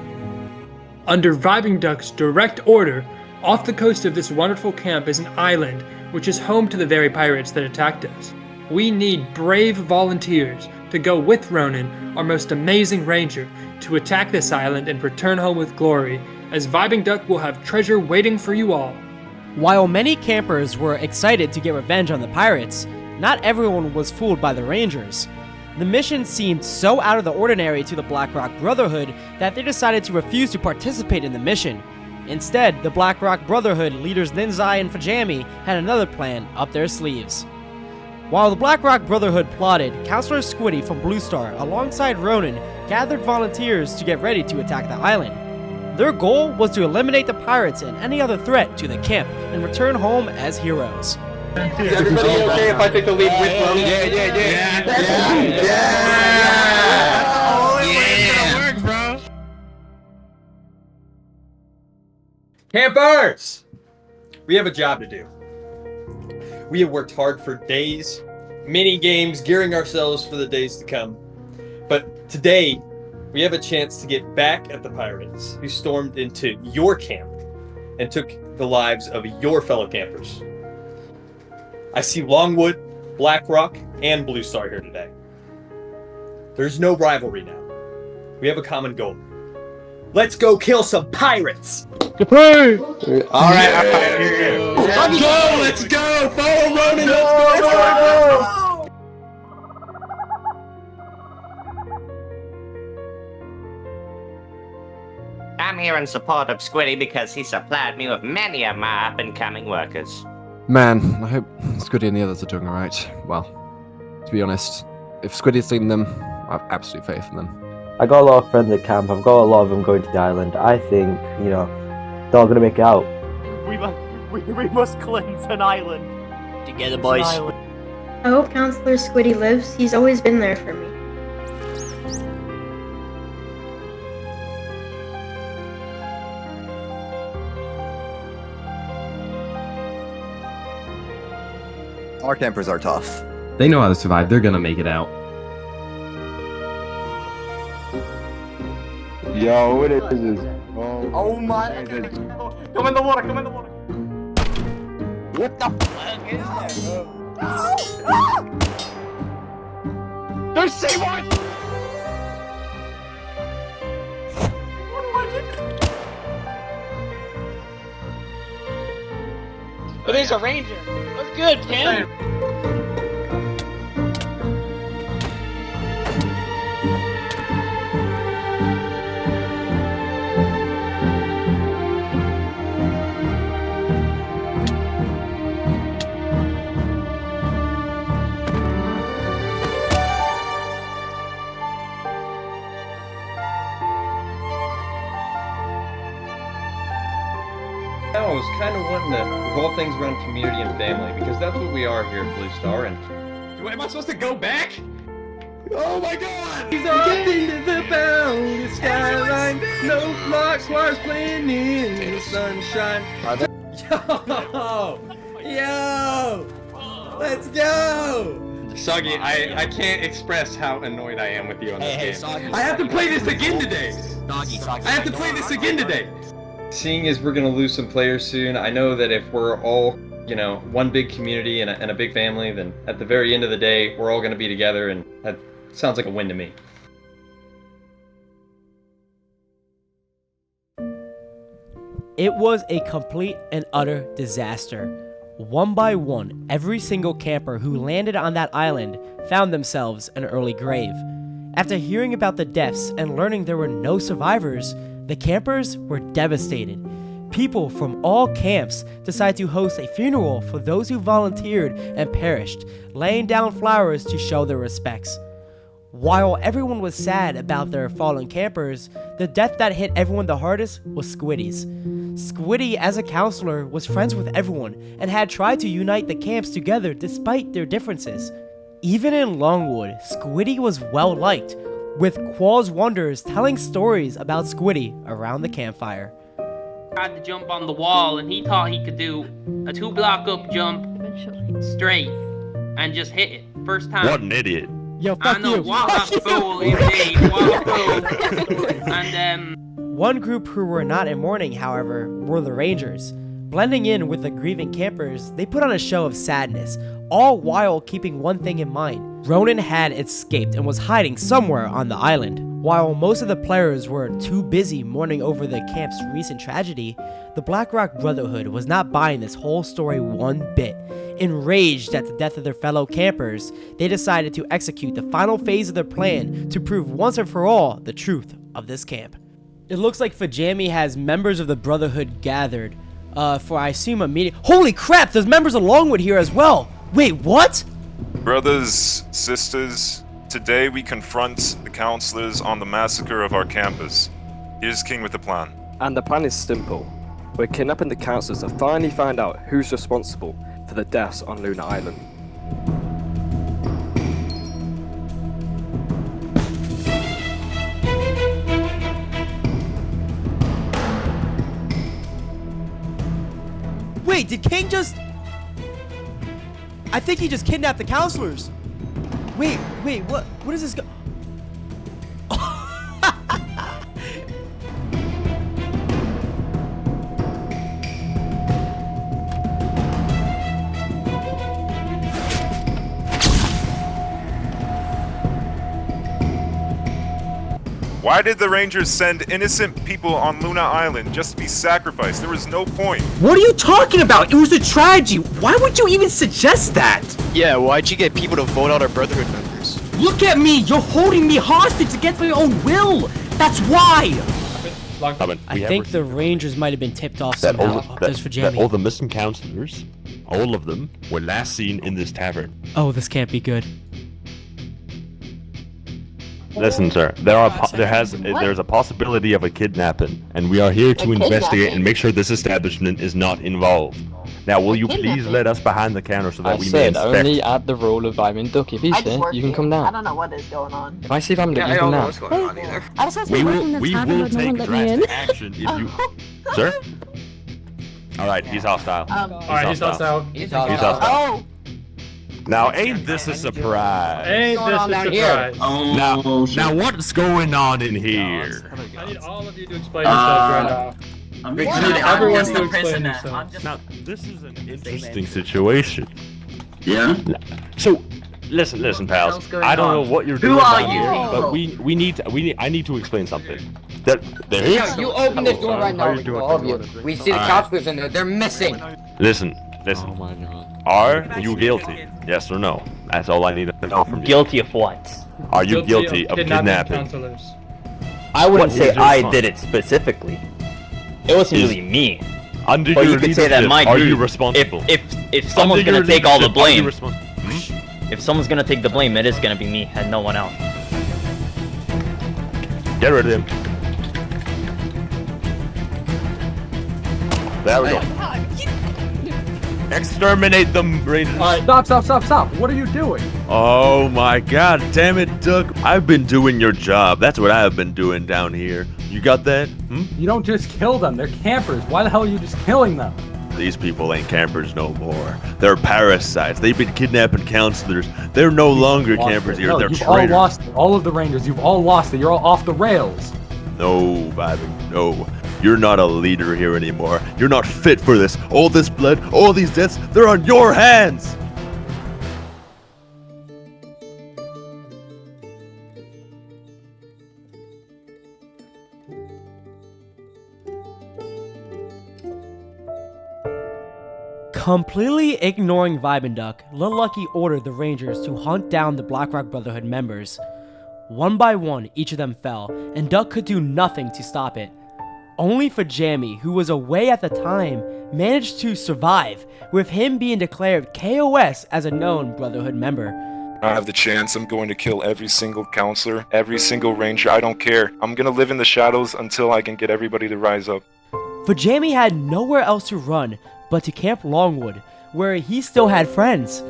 Under VibingDuck's direct order, off the coast of this wonderful camp is an island, which is home to the very pirates that attacked us. We need brave volunteers to go with Ronan, our most amazing ranger, to attack this island and return home with glory, as VibingDuck will have treasure waiting for you all. While many campers were excited to get revenge on the pirates, not everyone was fooled by the Rangers. The mission seemed so out of the ordinary to the Blackrock Brotherhood that they decided to refuse to participate in the mission. Instead, the Blackrock Brotherhood leaders Ninzai and Fajami had another plan up their sleeves. While the Blackrock Brotherhood plotted, Counselor Squiddy from Blue Star, alongside Ronan, gathered volunteers to get ready to attack the island. Their goal was to eliminate the pirates and any other threat to the camp and return home as heroes. Is everybody okay if I take the lead with Ronan? Yeah. Campers! We have a job to do. We have worked hard for days, mini games, gearing ourselves for the days to come. But today, we have a chance to get back at the pirates who stormed into your camp and took the lives of your fellow campers. I see Longwood, Blackrock, and Blue Star here today. There's no rivalry now. We have a common goal. Let's go kill some pirates! Alright, Let's go! Follow Ronan! Let's go! I'm here in support of Squiddy because he supplied me with many of my up-and-coming workers. Man, I hope Squiddy and the others are doing alright. Well, to be honest, if Squiddy's seen them, I have absolute faith in them. I got a lot of friends at camp. I've got a lot of them going to the island. I think, they're all gonna make it out. We must cleanse an island. Together, boys. I hope Counselor Squiddy lives. He's always been there for me. Our campers are tough. They know how to survive. They're gonna make it out. Yo, what is this? Oh my! Come in the water, come in the water. What the fuck is that, bro? Don't say what! But there's a ranger. What's good, Tim? I was kind of wanting to revolve things around community and family, because that's what we are here at Blue Star, and... Am I supposed to go back? Oh my god! He's off into the boundless skyline. No flock stars playing in the sunshine. Yo! Let's go! Soggy, I can't express how annoyed I am with you on this game. Soggy. I have to play this again today! I have to play this again today! Seeing as we're gonna lose some players soon, I know that if we're all, you know, one big community and a big family, then at the very end of the day, we're all gonna be together, and that sounds like a win to me. It was a complete and utter disaster. One by one, every single camper who landed on that island found themselves an early grave. After hearing about the deaths and learning there were no survivors, the campers were devastated. People from all camps decided to host a funeral for those who volunteered and perished, laying down flowers to show their respects. While everyone was sad about their fallen campers, the death that hit everyone the hardest was Squiddy's. Squiddy, as a counselor, was friends with everyone and had tried to unite the camps together despite their differences. Even in Longwood, Squiddy was well liked, with Quall's Wonders telling stories about Squiddy around the campfire. Tried to jump on the wall and he thought he could do a 2-block up jump straight and just hit it first time. What an idiot. Yo, fuck I know, you. what a fool indeed, what a fool. And One group who were not in mourning, however, were the Rangers. Blending in with the grieving campers, they put on a show of sadness, all while keeping one thing in mind. Ronan had escaped and was hiding somewhere on the island. While most of the players were too busy mourning over the camp's recent tragedy, the Blackrock Brotherhood was not buying this whole story one bit. Enraged at the death of their fellow campers, they decided to execute the final phase of their plan to prove once and for all the truth of this camp. It looks like Fajami has members of the Brotherhood gathered, for I assume a meeting. Holy crap, there's members of Longwood here as well! Wait, what? Brothers, sisters, today we confront the counselors on the massacre of our campus. Here's King with the plan. And the plan is simple. We're kidnapping the counselors to finally find out who's responsible for the deaths on Luna Island. Wait, did King just... I think he just kidnapped the counselors. Wait, what is this go... Why did the Rangers send innocent people on Luna Island just to be sacrificed? There was no point. What are you talking about? It was a tragedy. Why would you even suggest that? Yeah, why'd you get people to vote out our Brotherhood members? Look at me! You're holding me hostage against my own will! That's why! I think the Rangers might have been tipped off somehow. There's for that Jamie. all the missing counselors, all of them, were last seen in this tavern. Oh, this can't be good. Listen, sir. There's a possibility of a kidnapping, and we are here to investigate and make sure this establishment is not involved. Now, will you please let us behind the counter so that I we may said inspect? only at the role of VibingDuck. If he's there, you can come I down. don't know what is going on. If I see VibingDuck, you come down. I was supposed to We be working will, the we tavern, will but no take one let me in. drastic action if you, sir. All right, he's hostile. Alright, he's hostile. He's hostile. Oh! Now, ain't this a surprise? Ain't this a surprise? Now, what's going on in here? I need all of you to explain yourselves right now. Everyone to explain yourselves. Now, this is an interesting situation. Yeah? So, listen, pals. I don't know what you're doing down here, but I need to explain something. There is. Yeah, you open this door right now, all of you. We see the counselors in there. They're missing. Listen. Oh my God. Are you guilty? Yes or no? That's all I need to know from you. Guilty of what? Are you guilty of kidnapping? I wouldn't What say is your I crime? did it specifically. It wasn't really me. Under But your you could say that leadership, my are you group, responsible? If someone's Under gonna your take all the leadership, are you blame, if someone's gonna take the blame, it is gonna be me and no one else. Get rid of him. There we go. Exterminate them, Rangers. Stop. What are you doing? Oh my god, damn it, Duck. I've been doing your job. That's what I've been doing down here. You got that? You don't just kill them. They're campers. Why the hell are you just killing them? These people ain't campers no more. They're parasites. They've been kidnapping counselors. They're no longer campers here. No, They're you've traitors. all lost it. All of the Rangers. You've all lost it. You're all off the rails. No, Vibing, no. You're not a leader here anymore. You're not fit for this. All this blood, all these deaths, they're on your hands! Completely ignoring VibingDuck, Lil Lucky ordered the Rangers to hunt down the Blackrock Brotherhood members. One by one, each of them fell, and Duck could do nothing to stop it. Only for Jammy, who was away at the time, managed to survive, with him being declared KOS as a known Brotherhood member. I have the chance, I'm going to kill every single counselor, every single ranger, I don't care. I'm gonna live in the shadows until I can get everybody to rise up. For Jammy had nowhere else to run but to Camp Longwood, where he still had friends.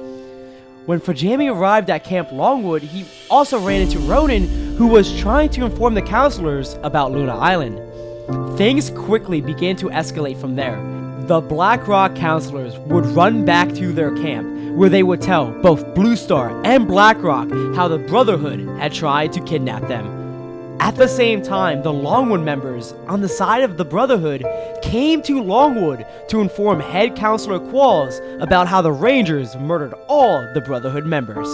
When Fajami arrived at Camp Longwood, he also ran into Ronan, who was trying to inform the counselors about Luna Island. Things quickly began to escalate from there. The Blackrock counselors would run back to their camp, where they would tell both Blue Star and Blackrock how the Brotherhood had tried to kidnap them. At the same time, the Longwood members, on the side of the Brotherhood, came to Longwood to inform head counselor Qualls about how the Rangers murdered all the Brotherhood members.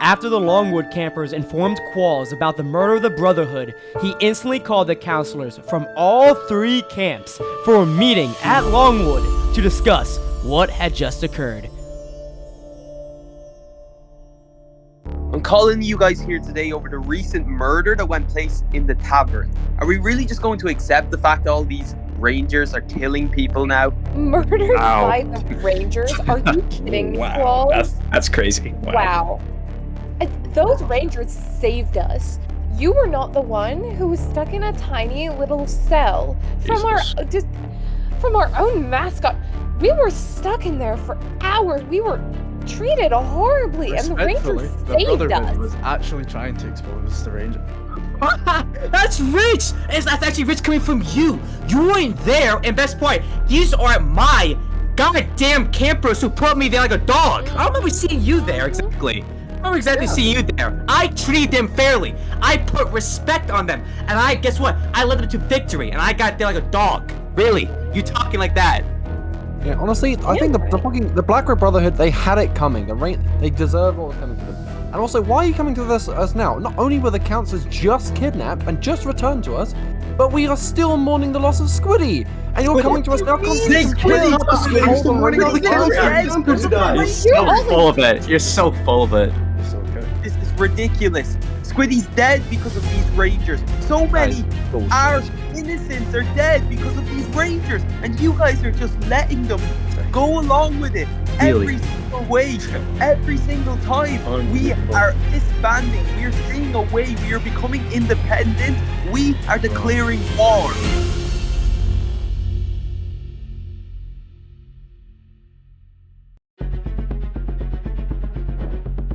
After the Longwood campers informed Qualls about the murder of the Brotherhood, he instantly called the counselors from all three camps for a meeting at Longwood to discuss what had just occurred. I'm calling you guys here today over the recent murder that went place in the tavern. Are we really just going to accept the fact that all these Rangers are killing people now? Murdered by the Rangers? Are you kidding me, Qualls? That's crazy. Wow. Those Rangers saved us. You were not the one who was stuck in a tiny little cell from our own mascot. We were stuck in there for hours. We were treated horribly, and the Rangers saved us. Was actually trying to expose the Ranger. That's rich! That's actually rich coming from you. You weren't there, and best part, these are my goddamn campers who put me there like a dog. I remember seeing you there, exactly. I remember exactly seeing you there. I treated them fairly. I put respect on them, and guess what? I led them to victory, and I got there like a dog. Really? You talking like that? Yeah, honestly, I think the Blackrock Brotherhood, they had it coming. They deserve what was coming to them. And also, why are you coming to us now? Not only were the counselors just kidnapped and just returned to us, but we are still mourning the loss of Squiddy. And you're coming to us now You're so full of it. You're so full of it. This is ridiculous. Squiddy's dead because of these Rangers. So many our innocents are dead because of these Rangers, and you guys are just letting them go along with it every single way, every single time. We are disbanding. We are staying away. We are becoming independent. We are declaring war.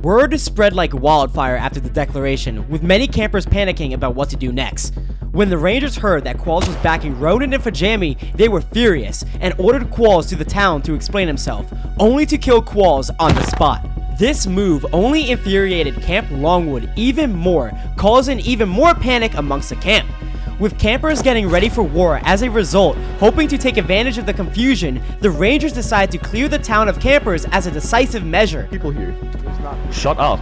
Word spread like wildfire after the declaration, with many campers panicking about what to do next. When the Rangers heard that Qualls was backing Ronan and Fajami, they were furious and ordered Qualls to the town to explain himself, only to kill Qualls on the spot. This move only infuriated Camp Longwood even more, causing even more panic amongst the camp. With campers getting ready for war as a result, hoping to take advantage of the confusion, the Rangers decided to clear the town of campers as a decisive measure. People here. Shut up.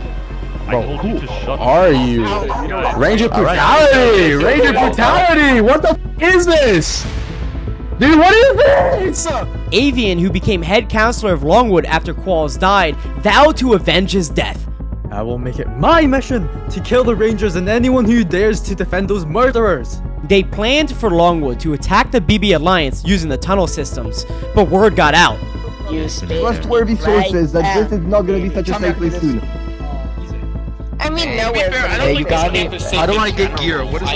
Bro, who are you? Ranger brutality! Ranger brutality! What the is this? Dude, what is this? Avian, who became head counselor of Longwood after Qualls died, vowed to avenge his death. I will make it my mission to kill the Rangers and anyone who dares to defend those murderers. They planned for Longwood to attack the BB Alliance using the tunnel systems, but word got out. Trustworthy sources that this is not going to be such a safe place soon. I mean, Hey, nowhere. Hey, you got me. How do I get gear? What is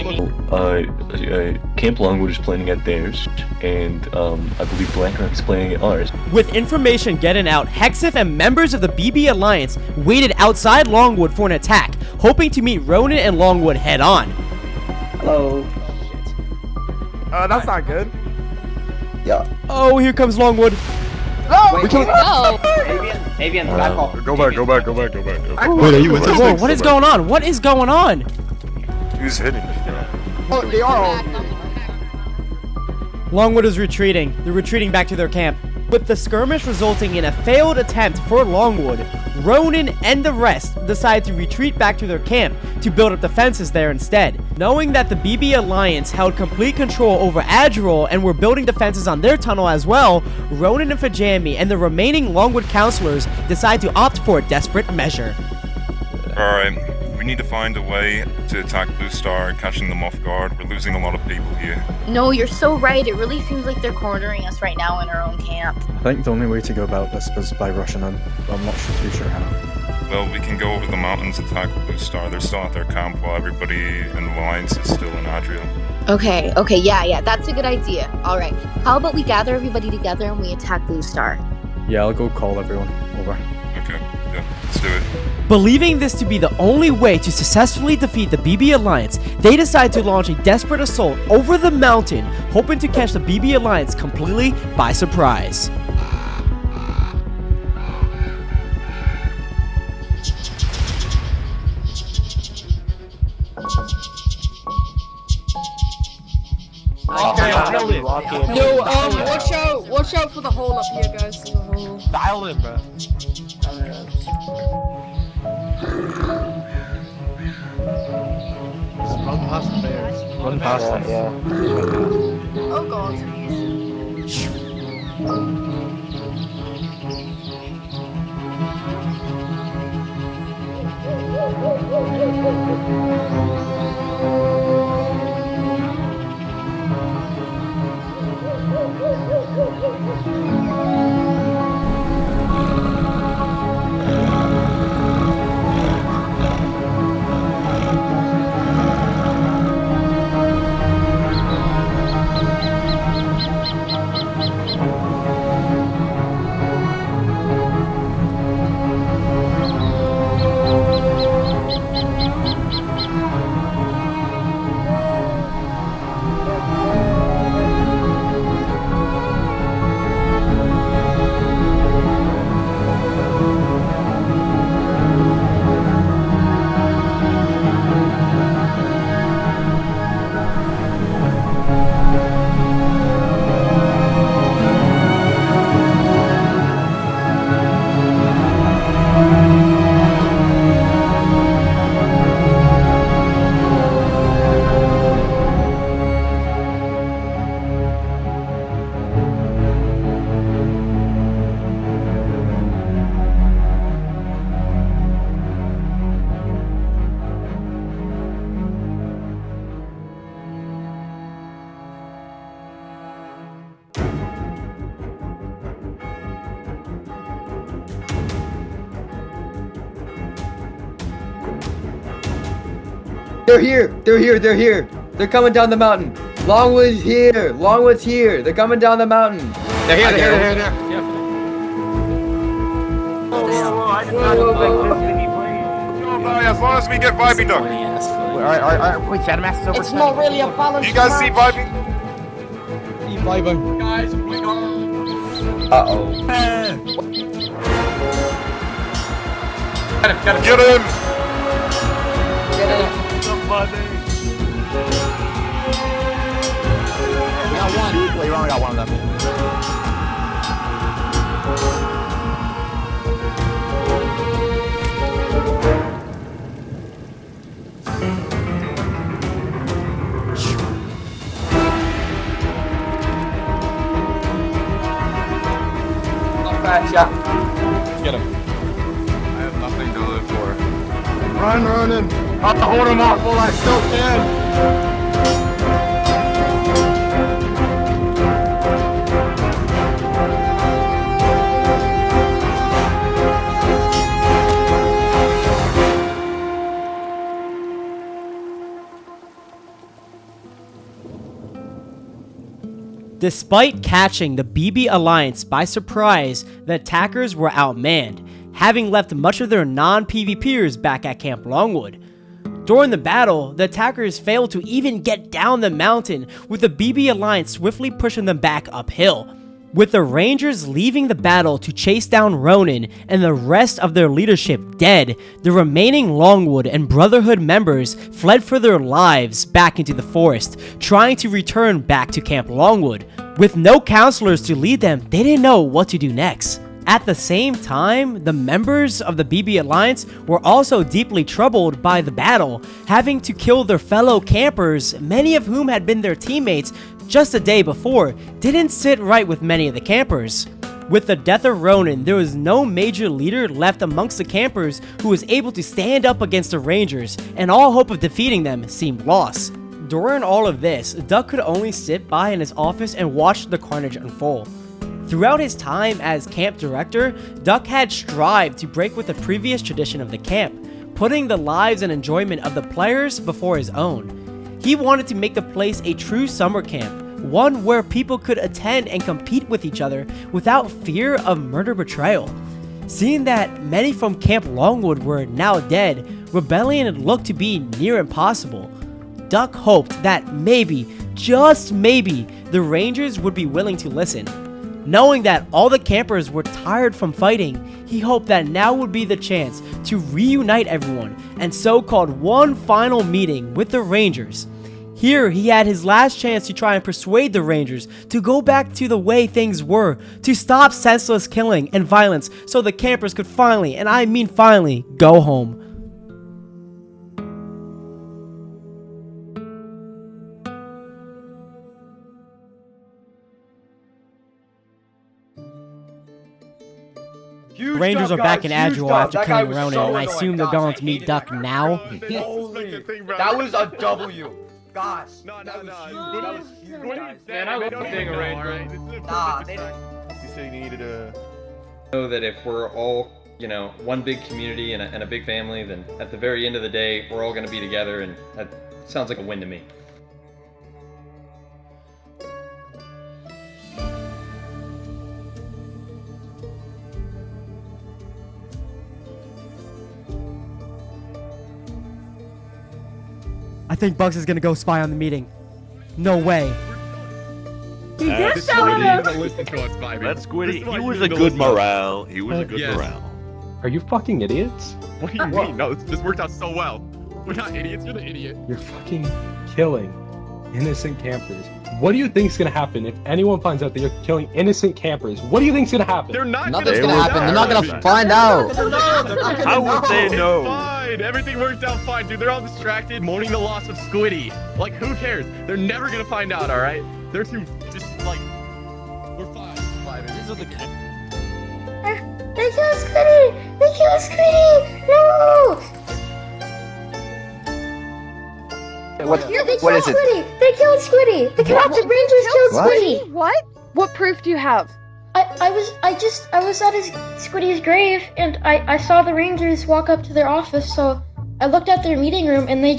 it? Camp Longwood is playing at theirs, and I believe Blackrock is playing at ours. With information getting out, Hexif and members of the BB Alliance waited outside Longwood for an attack, hoping to meet Ronan and Longwood head-on. Hello. That's not good. Yeah. Oh, here comes Longwood. No! No! Avian, back off. Go back. Wait, are you with Whoa, what is going on? What is going on? Who's hitting? Oh, they are all. Longwood is retreating. They're retreating back to their camp. With the skirmish resulting in a failed attempt for Longwood, Ronan and the rest decide to retreat back to their camp to build up defenses there instead. Knowing that the BB Alliance held complete control over Adrial and were building defenses on their tunnel as well, Ronan and Fajami and the remaining Longwood counselors decide to opt for a desperate measure. Alright, we need to find a way to attack Blue Star, catching them off guard. We're losing a lot of people here. No, you're so right. It really seems like they're cornering us right now in our own camp. I think the only way to go about this was by rushing in, but I'm not too sure how. Well, we can go over the mountains, attack Blue Star. They're still at their camp while everybody in the Alliance is still in Adrial. Okay, yeah, that's a good idea. Alright, how about we gather everybody together and we attack Blue Star? Yeah, I'll go call everyone. Over. Okay, yeah, let's do it. Believing this to be the only way to successfully defeat the BB Alliance, they decide to launch a desperate assault over the mountain, hoping to catch the BB Alliance completely by surprise. Yo, watch out for the hole up here, guys. There's a hole. Dial in, bro. Just run past the bears. Run past them. Yeah. Oh god. They're here. They're coming down the mountain. Longwood's here. They're coming down the mountain. They're here. As long as we get VibingDuck. Alright. Wait, Shadow Master's over. It's not really a balance. You guys see Vibing? Vibing. Guys, we got. Uh-oh. Get him! Somebody. We got one. Well, you only got one of them. Get him. I have nothing to live for. Run, Ronan. I'll hold him off while I still can. Despite catching the BB Alliance by surprise, the attackers were outmanned, having left much of their non-PvPers back at Camp Longwood. During the battle, the attackers failed to even get down the mountain, with the BB Alliance swiftly pushing them back uphill. With the Rangers leaving the battle to chase down Ronin and the rest of their leadership dead, the remaining Longwood and Brotherhood members fled for their lives back into the forest, trying to return back to Camp Longwood. With no counselors to lead them, they didn't know what to do next. At the same time, the members of the BB Alliance were also deeply troubled by the battle, having to kill their fellow campers, many of whom had been their teammates just a day before. Didn't sit right with many of the campers. With the death of Ronin, there was no major leader left amongst the campers who was able to stand up against the Rangers, and all hope of defeating them seemed lost. During all of this, Duck could only sit by in his office and watch the carnage unfold. Throughout his time as camp director, Duck had strived to break with the previous tradition of the camp, putting the lives and enjoyment of the players before his own. He wanted to make the place a true summer camp, one where people could attend and compete with each other without fear of murder betrayal. Seeing that many from Camp Longwood were now dead, rebellion looked to be near impossible. Duck hoped that maybe, just maybe, the Rangers would be willing to listen. Knowing that all the campers were tired from fighting, he hoped that now would be the chance to reunite everyone and so called one final meeting with the Rangers. Here he had his last chance to try and persuade the Rangers to go back to the way things were, to stop senseless killing and violence so the campers could finally, and I mean finally, go home. Rangers are back in Adrial after killing Ronin, and I assume they're going to meet Duck now. Holy, that was a W. Gosh. No. That was huge. Man, I love being a Ranger. Nah, they don't. You said you needed a... Know that if we're all, one big community and a big family, then at the very end of the day, we're all going to be together, and that sounds like a win to me. I think Bugs is gonna go spy on the meeting. No way. He did show up. That's Squiddy. He was a good morale. He was a good morale. Are you fucking idiots? What do you mean? No, this worked out so well. We're not idiots. You're the idiot. You're fucking killing innocent campers. What do you think's gonna happen if anyone finds out that you're killing innocent campers? What do you think's gonna happen? They're not Nothing's gonna happen. They're not gonna find out. How would they know? Fine. Everything worked out fine, dude. They're all distracted, mourning the loss of Squiddy. Like, who cares? They're never gonna find out, alright? They're too, we're fine. These are the They killed Squiddy! They killed Squiddy! No! What is it? Squiddy. They killed Squiddy! The Captain Rangers killed Squiddy! What? What proof do you have? I was at Squiddy's grave, and I saw the Rangers walk up to their office, so I looked at their meeting room, and they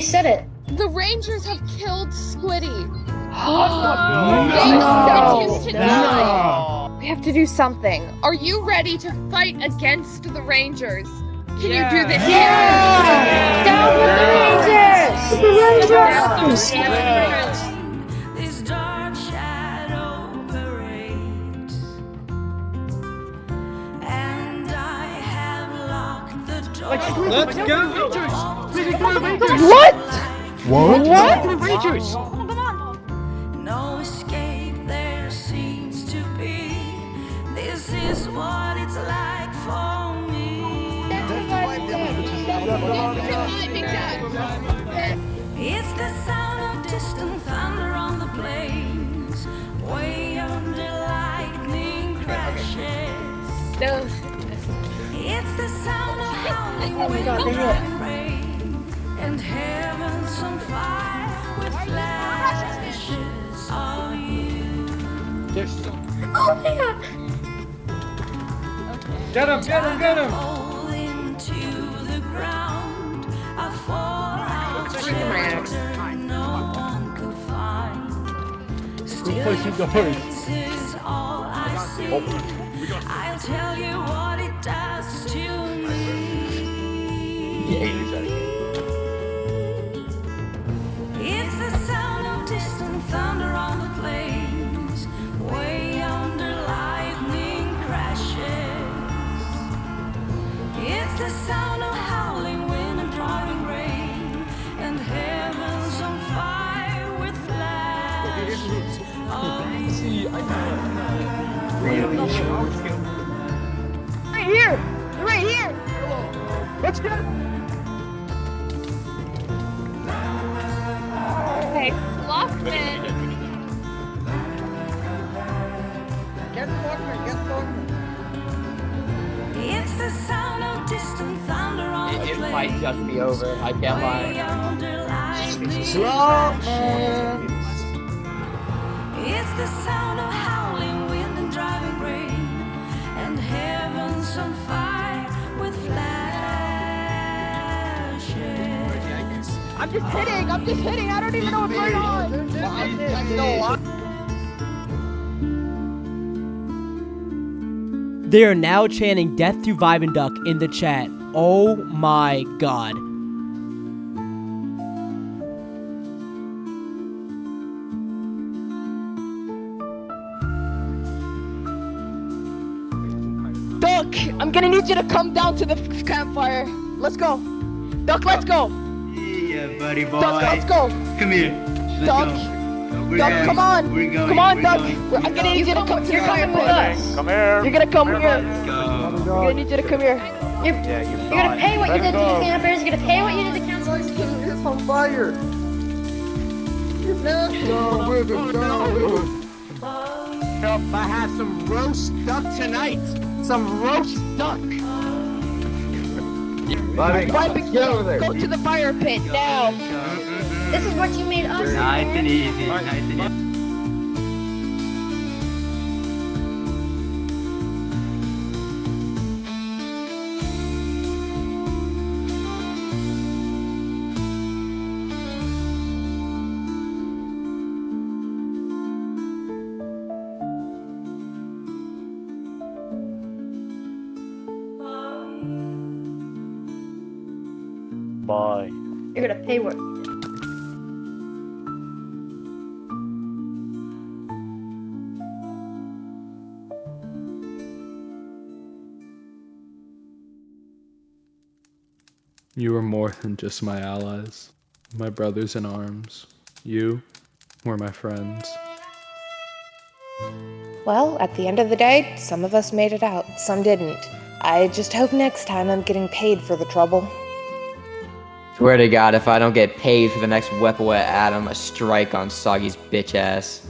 said it. The Rangers have killed Squiddy! No. They sent him to die! We have to do something. Are you ready to fight against the Rangers? Can you do this? Yeah! Down with the Rangers! The Rangers! This dark shadow parades, and I have locked the door. Let's go! What? What? Rangers! No escape there seems to be. This is what it's like for me. It's the sound of distant thunder on the plains, way under lightning crashes. It's the sound of howling wind and rain, and heaven's on fire with flashes of you. Oh my god! Get him! Get him! Get him! Fall into the ground. I fall out where no one could find. Still pushing doors. This is all I see. I'll tell you what it does to me. It's the sound of distant thunder on the plains, way under lightning crashes. It's the sound of howling wind and driving rain, and heaven's on fire with flashes. Right here! Right here! Let's go! Hey, Slothman. Get Slothman, get Slothman. It's the sound of distant thunder on the It plains. might just be over. I can't lie. It's the sound of howling wind and driving rain, and heaven's on fire with flashes. I'm just hitting, I don't even know what's going on! They are now chanting death to VibingDuck in the chat. Oh my god. Duck, I'm gonna need you to come down to the campfire. Let's go. Duck, let's go. Yeah, buddy boy. Duck, let's go. Come here. Duck. Duck, come on. Come on, Duck. I'm gonna need you to come to the campfire with us. Come here. You're gonna come here. Go. We're gonna need you to come here. You're gonna pay what you did to the campers. You're gonna pay what you did to the councilors. It's on fire. I have some roast duck tonight. Some roast duck. Go to the fire pit now. This is what you made us. Nice and easy. Nice and easy. Bye. You're gonna pay what? You were more than just my allies, my brothers in arms. You were my friends. Well, at the end of the day, some of us made it out, some didn't. I just hope next time I'm getting paid for the trouble. Swear to God, if I don't get paid for the next Weapaway Adam, a strike on Soggy's bitch ass.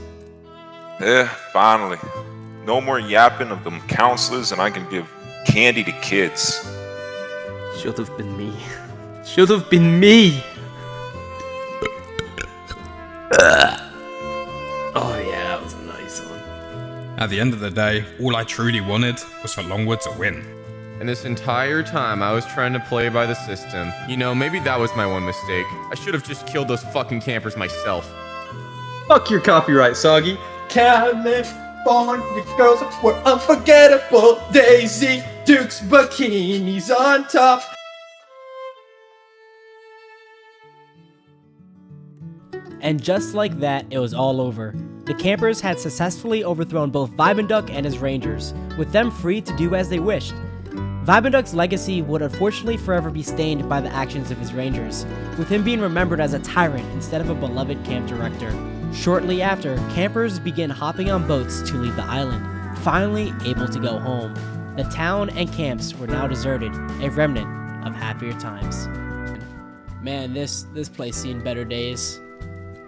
Finally. No more yapping of them counselors, and I can give candy to kids. Should have been me. Should have been me. Oh yeah, that was a nice one. At the end of the day, all I truly wanted was for Longwood to win. And this entire time, I was trying to play by the system. You know, maybe that was my one mistake. I should have just killed those fucking campers myself. Fuck your copyright, Soggy. California girls were unforgettable. Daisy Duke's bikinis on top. And just like that, it was all over. The campers had successfully overthrown both VibingDuck and his rangers, with them free to do as they wished. VibingDuck's legacy would unfortunately forever be stained by the actions of his rangers, with him being remembered as a tyrant instead of a beloved camp director. Shortly after, campers began hopping on boats to leave the island, finally able to go home. The town and camps were now deserted, a remnant of happier times. Man, this place seen better days.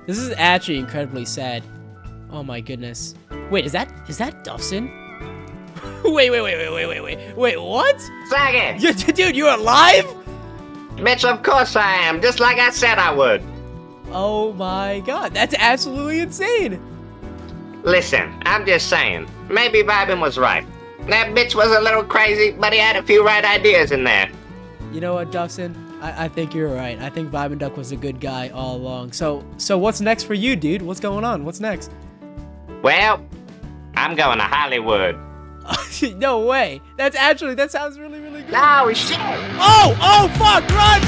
This is actually incredibly sad. Oh my goodness. Wait, is that Duffson? Wait, what? Saggy! Dude, you're alive? Mitch, of course I am, just like I said I would. Oh my god, that's absolutely insane. Listen, I'm just saying, maybe Vibin was right. That bitch was a little crazy, but he had a few right ideas in there. You know what, Duffson? I think you're right. I think VibingDuck was a good guy all along. So what's next for you, dude? What's going on? What's next? Well, I'm going to Hollywood. No way. That sounds really, really good. No shit. Oh, fuck, run.